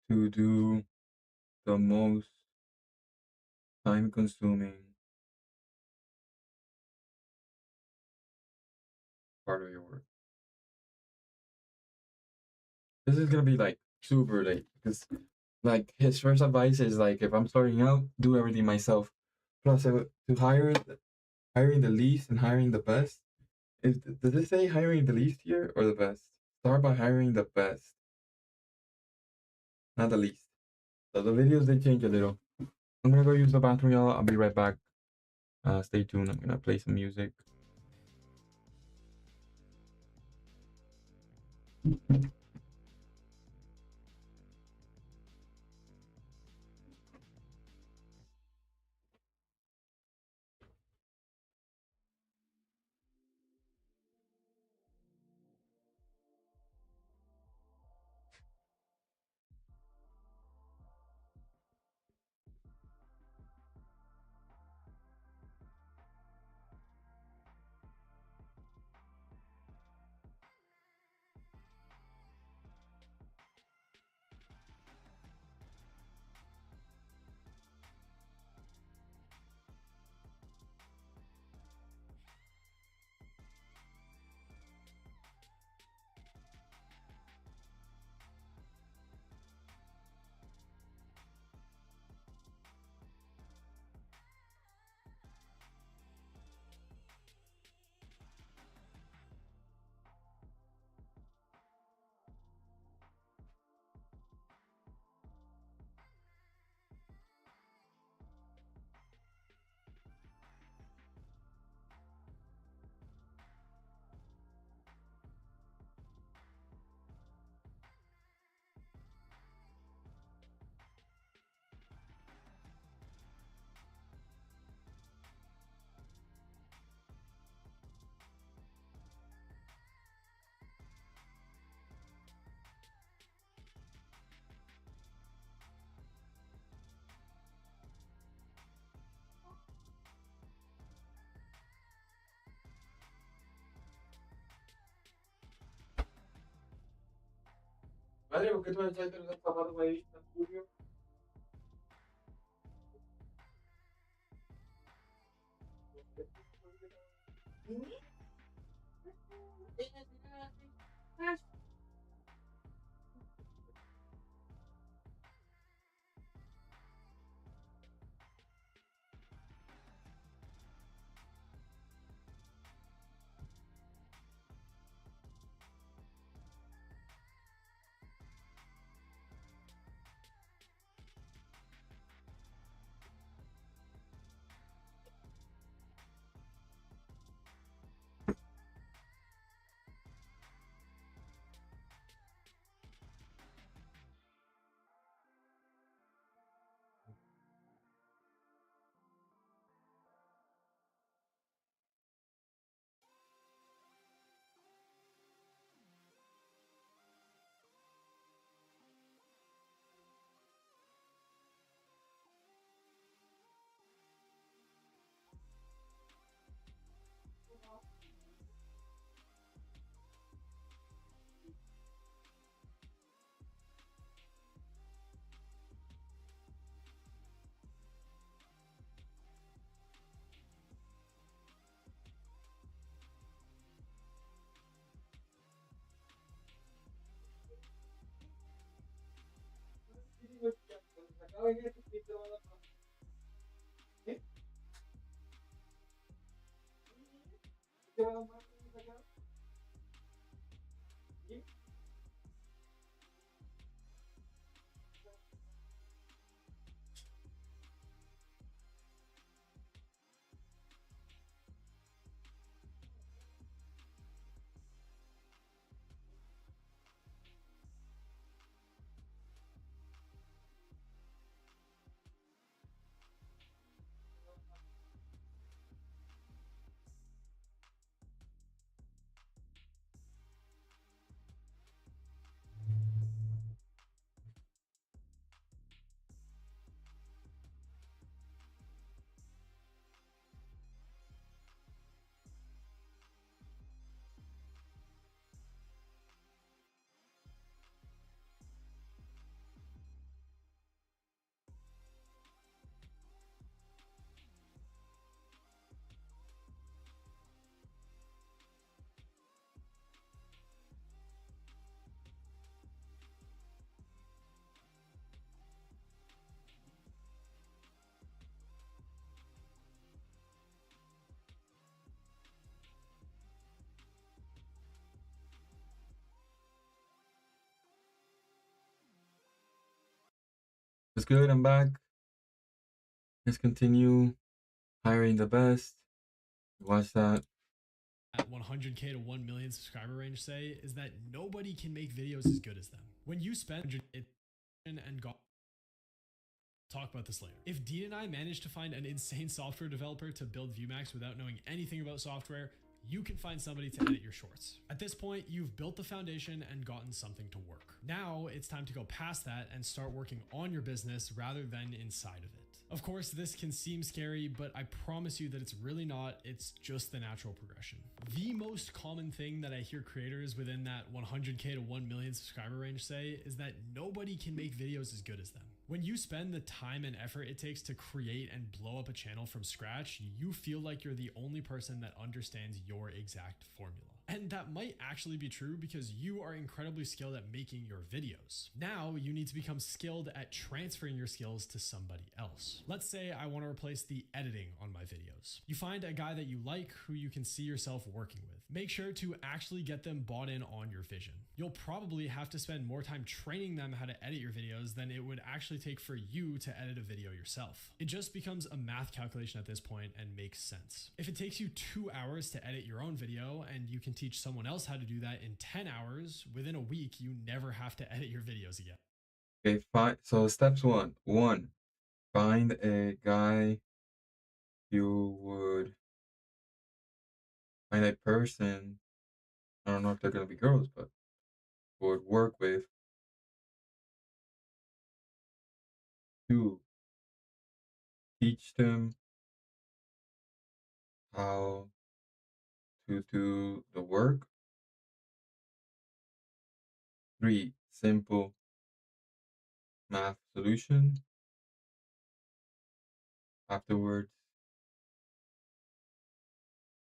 to do the most time consuming part of your work. This is gonna be like super late because like his first advice is like if I'm starting out, do everything myself. Plus to hire hiring the least and hiring the best. Does it say hiring the least here or the best? Start by hiring the best, not the least. So the videos they change a little. I'm gonna go use the bathroom, y'all. I'll be right back. Stay tuned. I'm gonna play some music. Madre, ¿por qué tú me echaste los zapatos ahí tan sucios? It's good. I'm back. Let's continue hiring the best. Watch that.
At 100K to 1 million subscriber range say is that nobody can make videos as good as them. When you spend it and got talk about this later. If Dean and I managed to find an insane software developer to build ViewMax without knowing anything about software, you can find somebody to edit your shorts. At this point, you've built the foundation and gotten something to work. Now it's time to go past that and start working on your business rather than inside of it. Of course, this can seem scary, but I promise you that it's really not. It's just the natural progression. The most common thing that I hear creators within that 100K to 1 million subscriber range say is that nobody can make videos as good as them. When you spend the time and effort it takes to create and blow up a channel from scratch, you feel like you're the only person that understands your exact formula. And that might actually be true because you are incredibly skilled at making your videos. Now you need to become skilled at transferring your skills to somebody else. Let's say I want to replace the editing on my videos. You find a guy that you like who you can see yourself working with. Make sure to actually get them bought in on your vision. You'll probably have to spend more time training them how to edit your videos than it would actually take for you to edit a video yourself. It just becomes a math calculation at this point and makes sense. If it takes you 2 hours to edit your own video and you can teach someone else how to do that in 10 hours, within a week, you never have to edit your videos again.
Okay, fine. So steps one. One, find a guy you would find a person. I don't know if they're gonna be girls, but would work with. Two, teach them how to do the work. Three, simple math solution. Afterwards,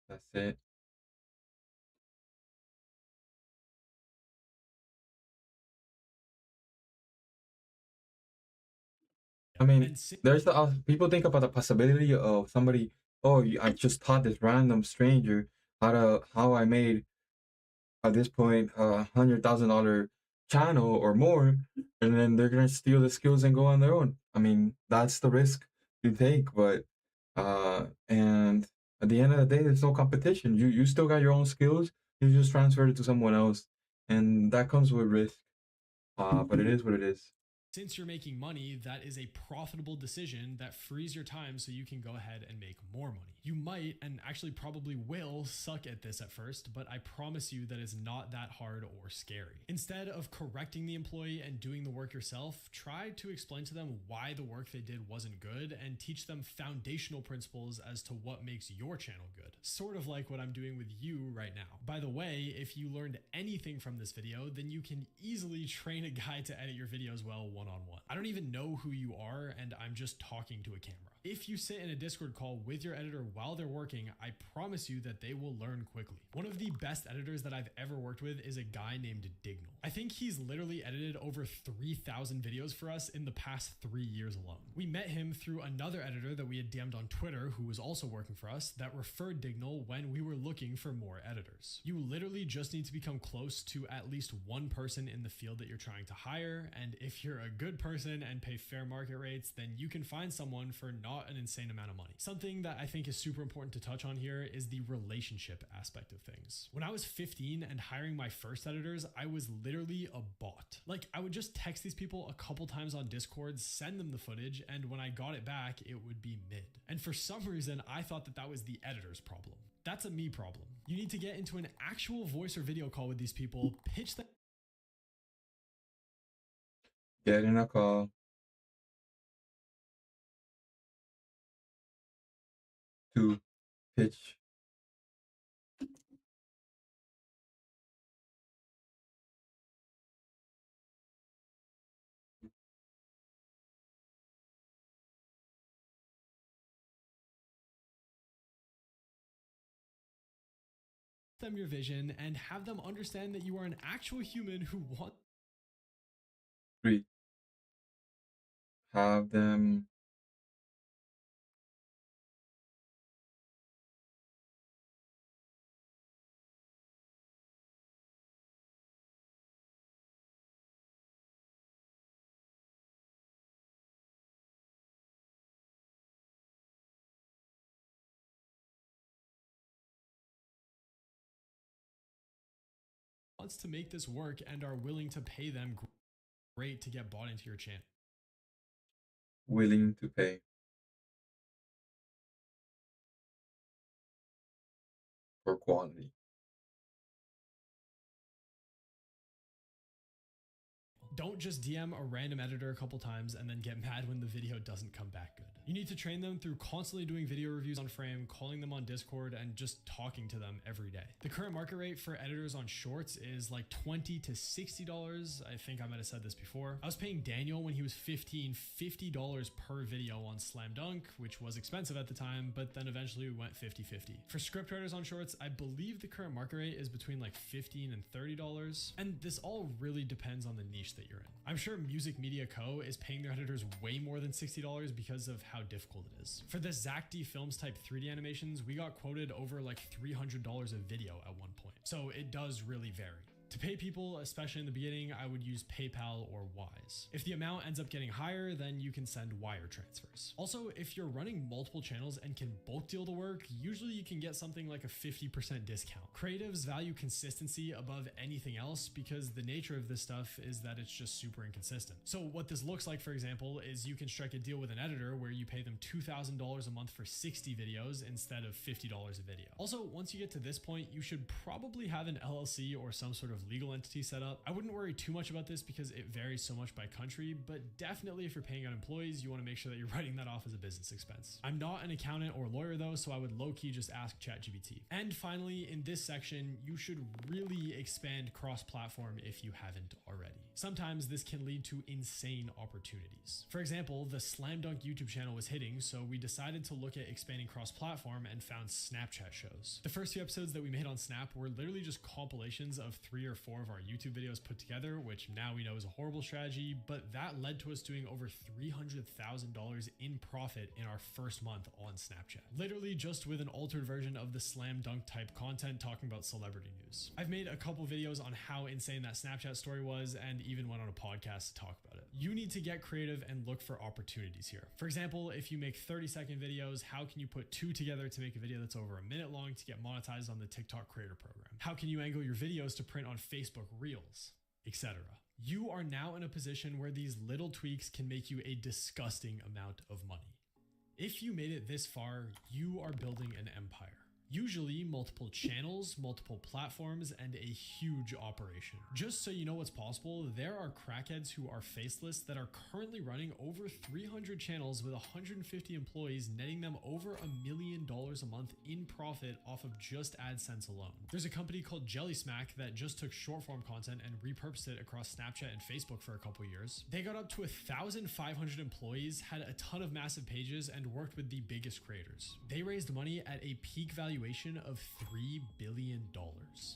that's it. I mean,
And
there's the people think about the possibility of somebody. Oh, I just taught this random stranger how I made at this point $100,000 channel or more, and then they're gonna steal the skills and go on their own. I mean, that's the risk you take, but and at the end of the day, there's no competition. You still got your own skills. You just transferred it to someone else, and that comes with risk. But it is what it is.
since you're making money, that is a profitable decision that frees your time so you can go ahead and make more money. You might, and actually probably will, suck at this at first, but I promise you that it's not that hard or scary. Instead of correcting the employee and doing the work yourself, try to explain to them why the work they did wasn't good and teach them foundational principles as to what makes your channel good. Sort of like what I'm doing with you right now. By the way, if you learned anything from this video, then you can easily train a guy to edit your videos well one-on-one. I don't even know who you are, and I'm just talking to a camera. If you sit in a Discord call with your editor while they're working, I promise you that they will learn quickly. One of the best editors that I've ever worked with is a guy named Dignal. I think he's literally edited over 3,000 videos for us in the past 3 years alone. We met him through another editor that we had DM'd on Twitter who was also working for us that referred Dignal when we were looking for more editors. You literally just need to become close to at least one person in the field that you're trying to hire, and if you're a good person and pay fair market rates, then you can find someone for not an insane amount of money. Something that I think is super important to touch on here is the relationship aspect of things. When I was 15 and hiring my first editors, I was literally a bot. Like, I would just text these people a couple times on Discord, send them the footage, and when I got it back, it would be mid. And for some reason, I thought that that was the editor's problem. That's a me problem. You need to get into an actual voice or video call with these people, pitch them.
Get in a call. To pitch.
them your vision and have them understand that you are an actual human who wants
3. Have them
to make this work and are willing to pay them great to get bought into your channel.
willing to pay for quality.
Don't just DM a random editor a couple times and then get mad when the video doesn't come back good. You need to train them through constantly doing video reviews on Frame, calling them on Discord, and just talking to them every day. The current market rate for editors on Shorts is like $20 to $60. I think I might have said this before. I was paying Daniel when he was 15, $50 per video on Slam Dunk, which was expensive at the time, but then eventually we went 50-50. For scriptwriters on Shorts, I believe the current market rate is between like $15 and $30. And this all really depends on the niche that you're in. I'm sure Music Media Co. is paying their editors way more than $60 because of how difficult it is. For the Zach D Films type 3D animations, we got quoted over like $300 a video at one point. So it does really vary. To pay people, especially in the beginning, I would use PayPal or Wise. If the amount ends up getting higher, then you can send wire transfers. Also, if you're running multiple channels and can bulk deal the work, usually you can get something like a 50% discount. Creatives value consistency above anything else because the nature of this stuff is that it's just super inconsistent. So what this looks like, for example, is you can strike a deal with an editor where you pay them $2,000 a month for 60 videos instead of $50 a video. Also, once you get to this point, you should probably have an LLC or some sort of of legal entity set up. I wouldn't worry too much about this because it varies so much by country, but definitely if you're paying out employees, you want to make sure that you're writing that off as a business expense. I'm not an accountant or lawyer though, so I would low-key just ask ChatGPT. And finally, in this section, you should really expand cross-platform if you haven't already. Sometimes this can lead to insane opportunities. For example, the Slam Dunk YouTube channel was hitting, so we decided to look at expanding cross-platform and found Snapchat shows. The first few episodes that we made on Snap were literally just compilations of 3 or 4 of our YouTube videos put together, which now we know is a horrible strategy, but that led to us doing over $300,000 in profit in our first month on Snapchat. Literally just with an altered version of the Slam Dunk type content talking about celebrity news. I've made a couple videos on how insane that Snapchat story was and even went on a podcast to talk about it. You need to get creative and look for opportunities here. For example, if you make 30-second videos, how can you put 2 together to make a video that's over a minute long to get monetized on the TikTok creator program? How can you angle your videos to print on Facebook Reels, etc.? You are now in a position where these little tweaks can make you a disgusting amount of money. If you made it this far, you are building an empire. Usually multiple channels, multiple platforms, and a huge operation. Just so you know what's possible, there are crackheads who are faceless that are currently running over 300 channels with 150 employees, netting them over $1 million a month in profit off of just AdSense alone. There's a company called Jelly Smack that just took short form content and repurposed it across Snapchat and Facebook for a couple years. They got up to 1,500 employees, had a ton of massive pages, and worked with the biggest creators. They raised money at a peak value of $3 billion.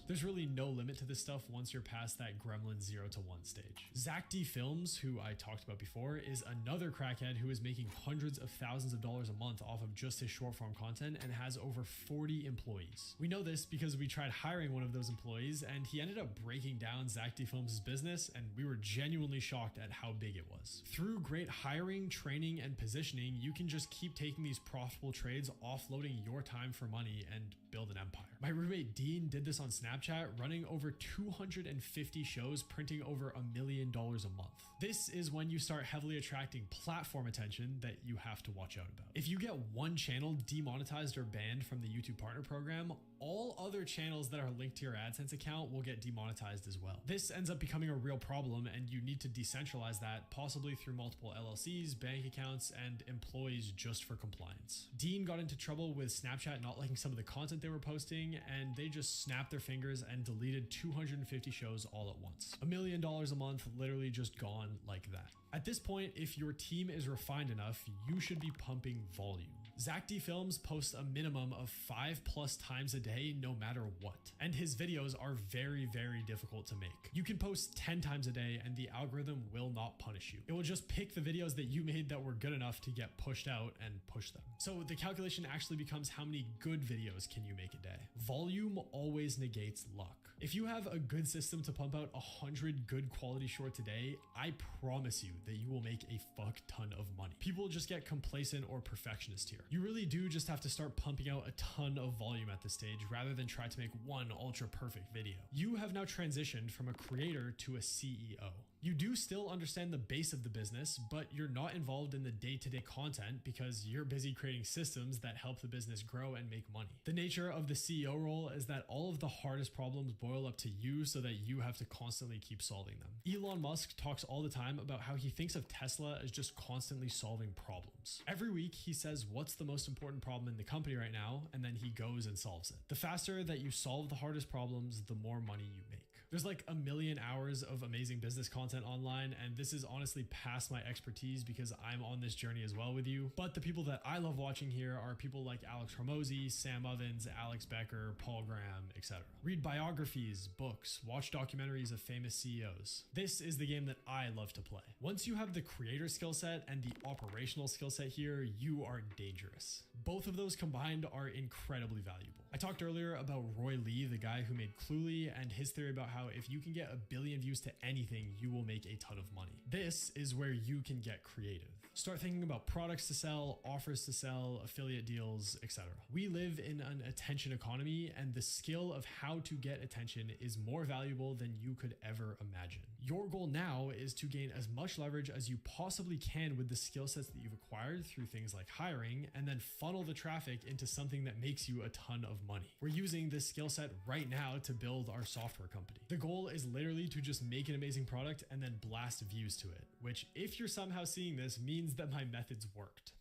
There's really no limit to this stuff once you're past that gremlin 0 to 1 stage. Zach D Films, who I talked about before, is another crackhead who is making hundreds of thousands of dollars a month off of just his short form content and has over 40 employees. We know this because we tried hiring one of those employees and he ended up breaking down Zach D Films' business, and we were genuinely shocked at how big it was. Through great hiring, training, and positioning, you can just keep taking these profitable trades, offloading your time for money, and build an empire. My roommate Dean did this on Snapchat, running over 250 shows, printing over $1 million a month. This is when you start heavily attracting platform attention that you have to watch out about. If you get one channel demonetized or banned from the YouTube Partner Program, all other channels that are linked to your AdSense account will get demonetized as well. This ends up becoming a real problem, and you need to decentralize that, possibly through multiple LLCs, bank accounts, and employees just for compliance. Dean got into trouble with Snapchat not liking some of the content they were posting, and they just snapped their fingers and deleted 250 shows all at once. $1 million a month literally just gone like that. At this point, if your team is refined enough, you should be pumping volume. Zach D Films posts a minimum of 5+ times a day, no matter what. And his videos are very, very difficult to make. You can post 10 times a day and the algorithm will not punish you. It will just pick the videos that you made that were good enough to get pushed out and push them. So the calculation actually becomes how many good videos can you make a day. Volume always negates luck. If you have a good system to pump out 100 good quality shorts a day, I promise you that you will make a fuck ton of money. People just get complacent or perfectionist here. You really do just have to start pumping out a ton of volume at this stage rather than try to make one ultra perfect video. You have now transitioned from a creator to a CEO. You do still understand the base of the business, but you're not involved in the day-to-day content because you're busy creating systems that help the business grow and make money. The nature of the CEO role is that all of the hardest problems boil up to you so that you have to constantly keep solving them. Elon Musk talks all the time about how he thinks of Tesla as just constantly solving problems. Every week he says what's the most important problem in the company right now, and then he goes and solves it. The faster that you solve the hardest problems, the more money you make. There's like 1 million hours of amazing business content online, and this is honestly past my expertise because I'm on this journey as well with you. But the people that I love watching here are people like Alex Hormozy, Sam Ovens, Alex Becker, Paul Graham, etc. Read biographies, books, watch documentaries of famous CEOs. This is the game that I love to play. Once you have the creator skill set and the operational skill set here, you are dangerous. Both of those combined are incredibly valuable. I talked earlier about Roy Lee, the guy who made Cluely, and his theory about how if you can get 1 billion views to anything, you will make a ton of money. This is where you can get creative. Start thinking about products to sell, offers to sell, affiliate deals, etc. We live in an attention economy, and the skill of how to get attention is more valuable than you could ever imagine. Your goal now is to gain as much leverage as you possibly can with the skill sets that you've acquired through things like hiring, and then funnel the traffic into something that makes you a ton of money. We're using this skill set right now to build our software company. The goal is literally to just make an amazing product and then blast views to it, which, if you're somehow seeing this, means that my methods worked.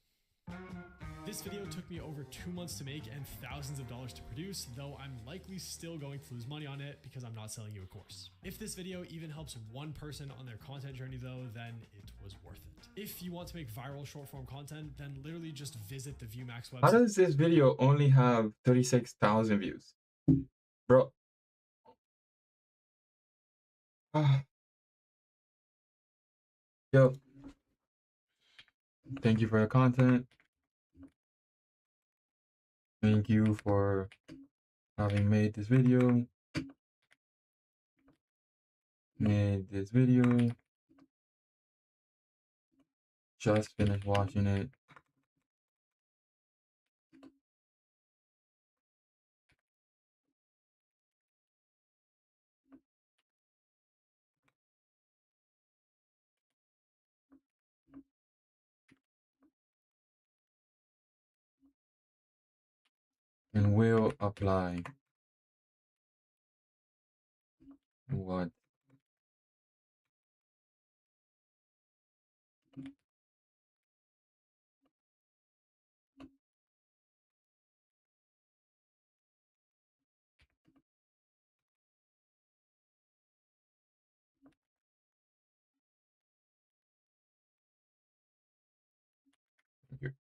This video took me over 2 months to make and thousands of dollars to produce, though I'm likely still going to lose money on it because I'm not selling you a course. If this video even helps one person on their content journey though, then it was worth it. If you want to make viral short form content, then literally just visit the ViewMax website.
How does this video only have 36,000 views? Bro. Yo. Thank you for your content. Thank you for having made this video. Just finished watching it. And will apply what here.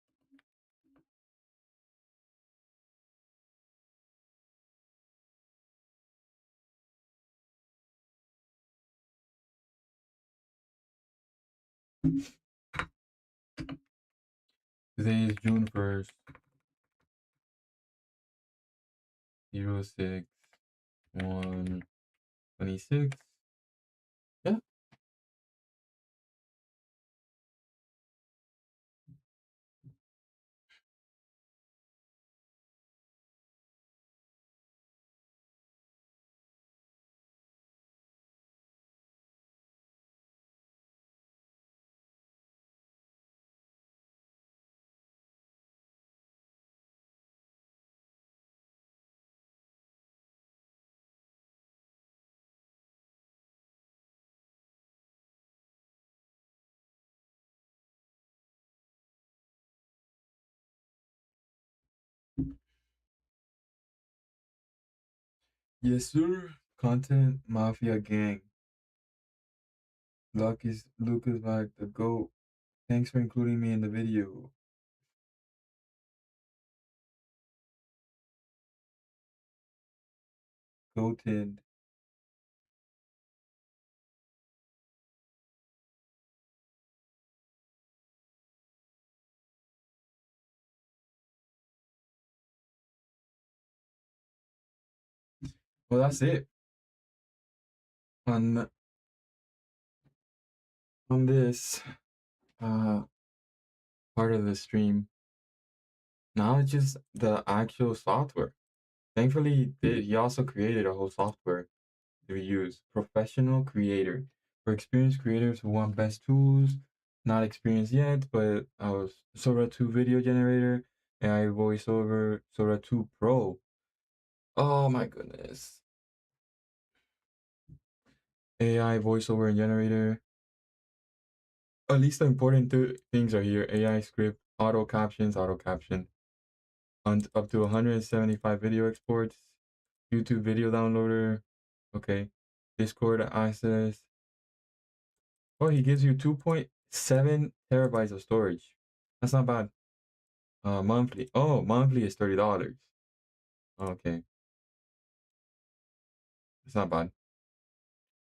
Today is June 1st, 06/1/26. Yeah. Yes, sir. Content Mafia Gang. Lucas back the GOAT. Thanks for including me in the video. Goated. Well, that's it. On this part of the stream. Now it's just the actual software. Thankfully, he also created a whole software to use. Professional creator. For experienced creators who want best tools, not experienced yet, but Sora 2 video generator, AI voiceover, Sora 2 Pro. Oh my goodness. AI voiceover and generator. At least the important things are here. AI script, auto caption, up to 175 video exports, YouTube video downloader, okay, Discord access. Oh, he gives you 2.7 terabytes of storage. That's not bad. Monthly. Oh, monthly is $30. Okay. It's not bad.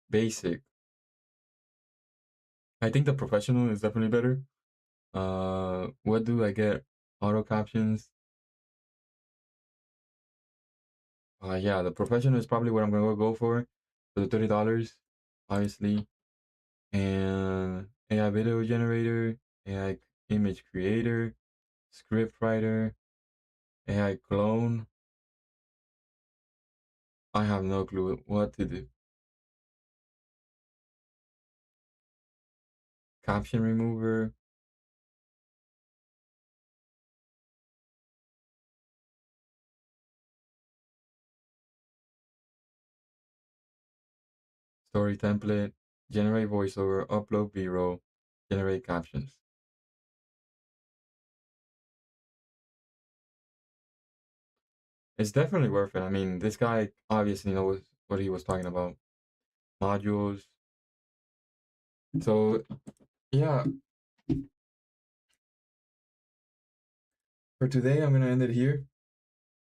Basic. I think the professional is definitely better. What do I get? Auto captions. Yeah, the professional is probably what I'm gonna go for the $30, obviously. And AI video generator, AI image creator, script writer, AI clone. I have no clue what to do. Caption remover. Story template. Generate voiceover. Upload B-roll. Generate captions. It's definitely worth it. I mean, this guy obviously knows what he was talking about. Modules. So, yeah. For today, I'm going to end it here.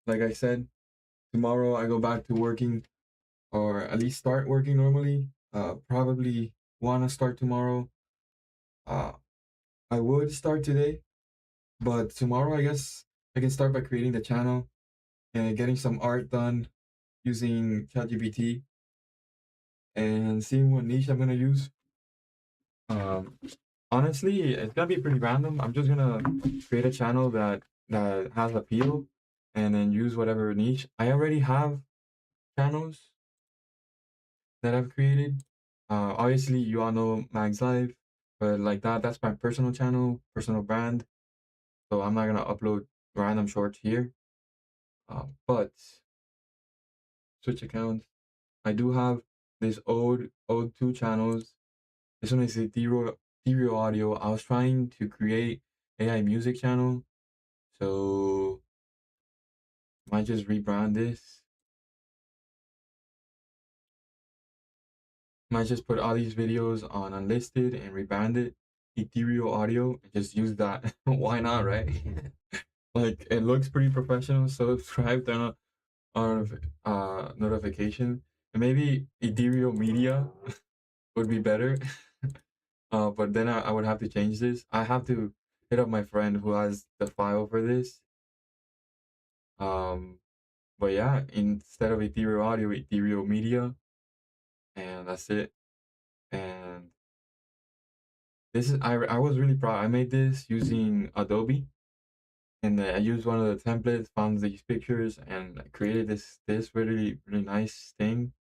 Like I said, tomorrow I go back to working, or at least start working normally. Probably want to start tomorrow. I would start today, but tomorrow I guess I can start by creating the channel and getting some art done using ChatGPT and seeing what niche I'm gonna use. Um, Honestly, it's gonna be pretty random. I'm just gonna create a channel that has appeal, and then use whatever niche. I already have channels that I've created. Obviously, you all know Mag's Life, but like that's my personal channel, personal brand. So I'm not gonna upload random shorts here. But switch accounts. I do have this old two channels. This one is ethereal audio. I was trying to create AI music channel, so might just rebrand this. Might just put all these videos on unlisted and rebrand it ethereal audio and just use that. Why not, right? Like it looks pretty professional. So subscribe, turn on notification, and maybe ethereal media would be better. But then I would have to change this. I have to hit up my friend who has the file for this. Um, but yeah, instead of ethereal audio, ethereal media, and that's it. And this is I was really proud. I made this using Adobe, and I used one of the templates, found these pictures, and I created this really nice thing.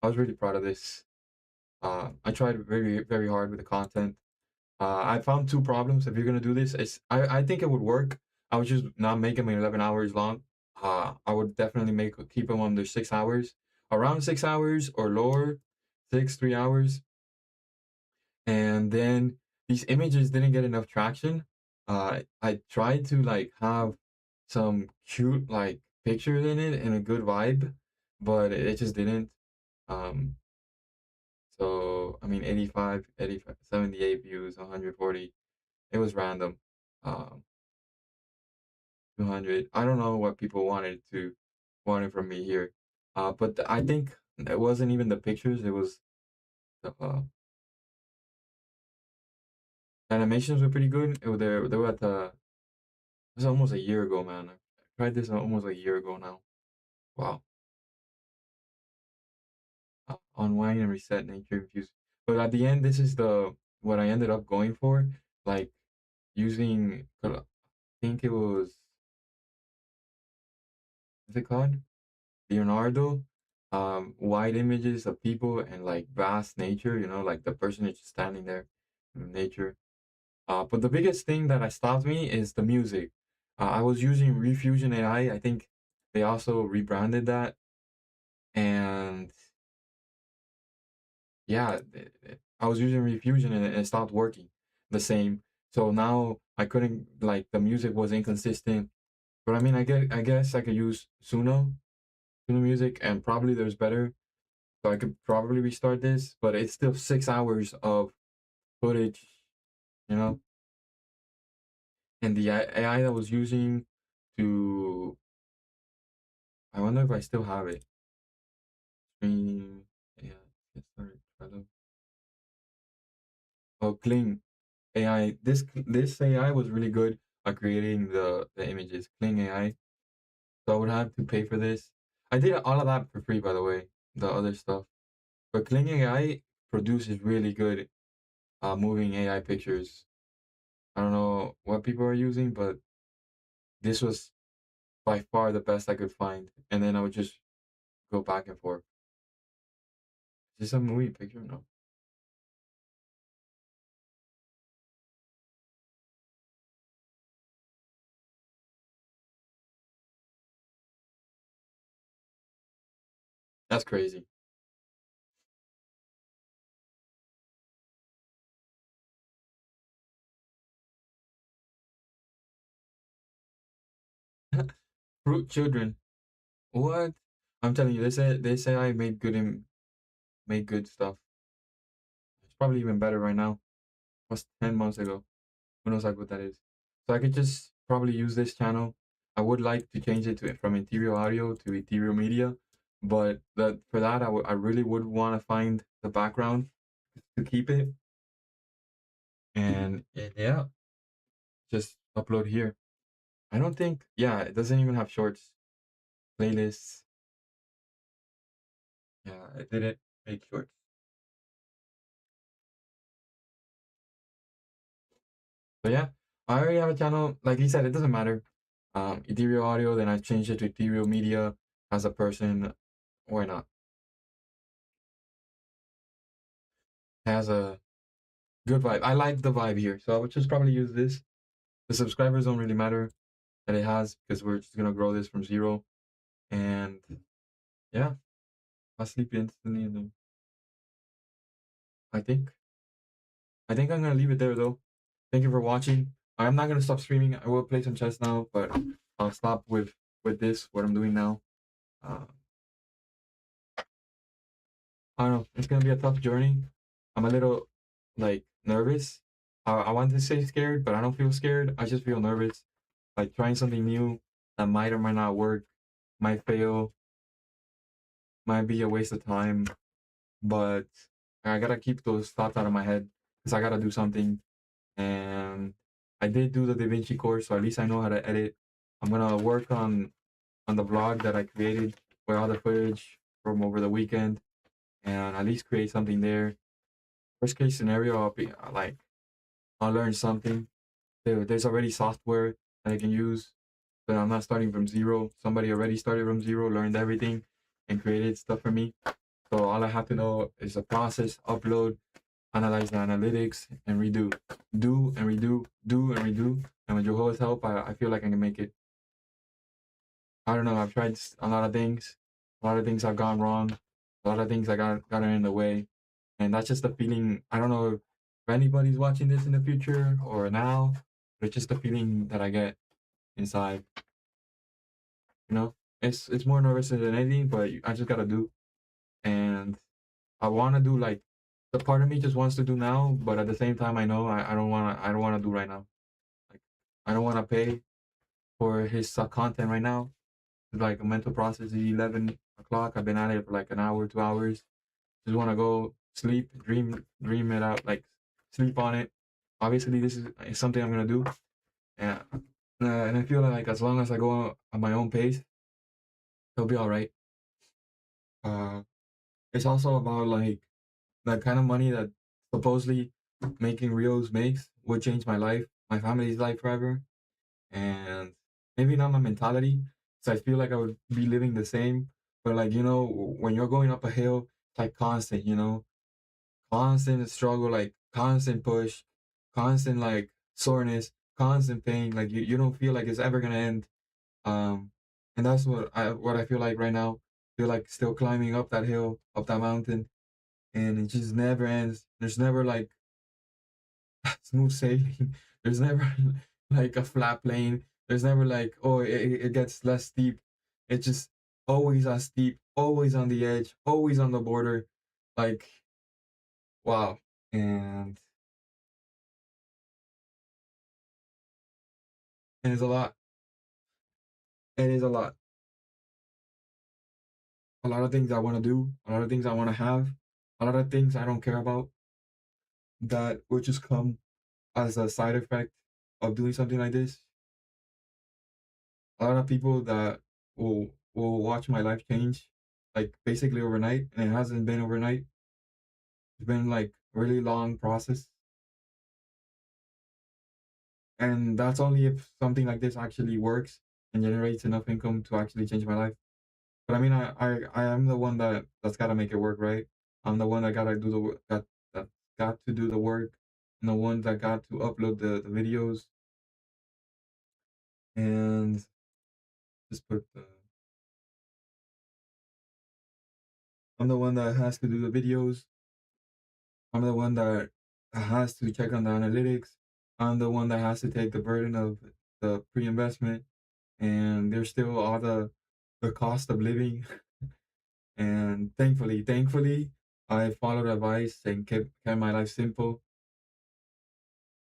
I was really proud of this. I tried very hard with the content. I found two problems. If you're gonna do this, I think it would work. I would just not make them 11 hours long. I would definitely keep them under 6 hours, around 6 hours or lower, 3 hours. And then these images didn't get enough traction. I tried to like have some cute like pictures in it and a good vibe, but it just didn't. Um, so I mean, 85, 78 views, 140. It was random. Um, 200. I don't know what people wanted from me here. But I think it wasn't even the pictures. It was the animations were pretty good. They were at the. It was almost a year ago, man. I tried this almost a year ago now. Wow. Unwind and reset nature infused. But at the end, this is the what I ended up going for. Like using, I think it was, what's it called? Leonardo, wide images of people and like vast nature, like the person is just standing there in nature. But the biggest thing that stopped me is the music. I was using Refusion AI. I think they also rebranded that. And yeah, I was using Refusion and it stopped working the same. So now I couldn't, like, the music was inconsistent. But I mean, I guess I could use Suno music, and probably there's better. So I could probably restart this, but it's still 6 hours of footage, you know? And the AI that was using to, I wonder if I still have it. Stream, yeah, get started, try to, oh, Kling AI. This AI was really good at creating the images. Kling AI. So I would have to pay for this. I did all of that for free, by the way, the other stuff. But Kling AI produces really good moving AI pictures. I don't know what people are using, but this was by far the best I could find. And then I would just go back and forth. Is this a movie picture? No. That's crazy. Fruit children. What? I'm telling you, they say I made good stuff. It's probably even better right now. Was 10 months ago. Who knows like what that is? So I could just probably use this channel. I would like to change it to from interior audio to interior media, but that for that I really would want to find the background to keep it, and yeah, just upload here. I don't think, yeah, it doesn't even have shorts, playlists. Yeah, it didn't make shorts. So yeah, I already have a channel. Like he said, it doesn't matter. Ethereal audio. Then I changed it to ethereal media as a person. Why not? Has a good vibe. I like the vibe here, so I would just probably use this. The subscribers don't really matter that it has because we're just gonna grow this from zero. And yeah, I'll sleep instantly. And then I think I think I'm gonna leave it there though. Thank you for watching. I'm not gonna stop streaming. I will play some chess now, but I'll stop with this what I'm doing now. Uh, I don't know. It's gonna be a tough journey. I'm a little like nervous. I want to say scared, but I don't feel scared. I just feel nervous. Like trying something new that might or might not work, might fail, might be a waste of time. But I gotta keep those thoughts out of my head because I gotta do something. And I did do the Devinci course, so at least I know how to edit. I'm gonna work on the vlog that I created with all the footage from over the weekend, and at least create something there. Worst case scenario, I'll be like I'll learn something. There's already software that I can use, so I'm not starting from zero. Somebody already started from zero, learned everything, and created stuff for me. So all I have to know is the process, upload, analyze the analytics, and redo. Do and redo, do and redo. And with Jehovah's help, I feel like I can make it. I don't know. I've tried a lot of things. A lot of things have gone wrong. A lot of things I gotten in the way. And that's just the feeling. I don't know if anybody's watching this in the future or now, but it's just the feeling that I get inside. You know, it's more nervous than anything, but I just gotta do. And I want to do like the part of me just wants to do now, but at the same time, I know I don't want to do right now. Like I don't want to pay for his content right now. Like a mental process is 11 o'clock. I've been at it for like an hour, 2 hours. Just want to go sleep, dream it out, like sleep on it. Obviously, this is something I'm gonna do, yeah. And I feel like as long as I go at my own pace, it'll be all right. Uh, it's also about like the kind of money that supposedly making reels makes would change my life, my family's life forever, and maybe not my mentality. So I feel like I would be living the same, but like when you're going up a hill, it's like constant, constant struggle, like constant push, constant like soreness, constant pain. Like you don't feel like it's ever gonna end. Um, and that's what I feel like right now. Feel like still climbing up that hill, up that mountain, and it just never ends. There's never like smooth sailing. There's never like a flat plane. There's never like, oh, it gets less steep. It's just always as steep, always on the edge, always on the border. Like, wow. And it's a lot. It is a lot. A lot of things I want to do, a lot of things I want to have, a lot of things I don't care about that will just come as a side effect of doing something like this. A lot of people that will watch my life change like basically overnight, and it hasn't been overnight. It's been like a really long process. And that's only if something like this actually works and generates enough income to actually change my life. But I mean, I am the one that's got to make it work, right? I'm the one that gotta do the work, that got to do the work, and the one that got to upload the videos, and just put the. I'm the one that has to do the videos. I'm the one that has to check on the analytics. I'm the one that has to take the burden of the pre-investment, and there's still all the cost of living. And thankfully, I followed advice and kept my life simple.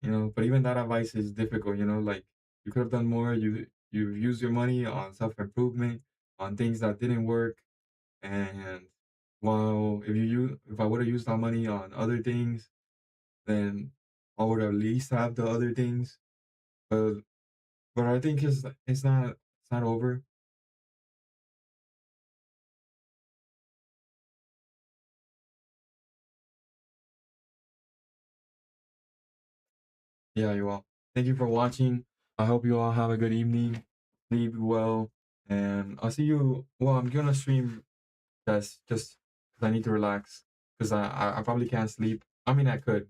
But even that advice is difficult. Like you could have done more. You've used your money on self improvement, on things that didn't work, and while if I would have used that money on other things, then I would at least have the other things. But I think it's not over. Yeah, you all. Thank you for watching. I hope you all have a good evening. Sleep well, and I'll see you. Well, I'm gonna stream just because I need to relax because I probably can't sleep. I mean, I could,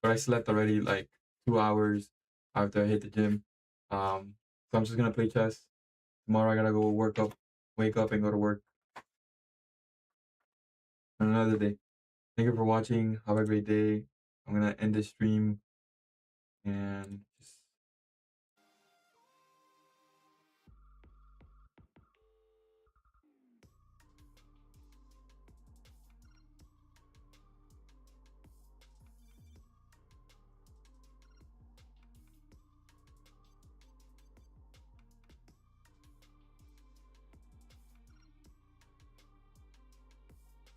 but I slept already like 2 hours after I hit the gym. So I'm just gonna play chess. Tomorrow I gotta go wake up and go to work on another day. Thank you for watching. Have a great day. I'm gonna end this stream and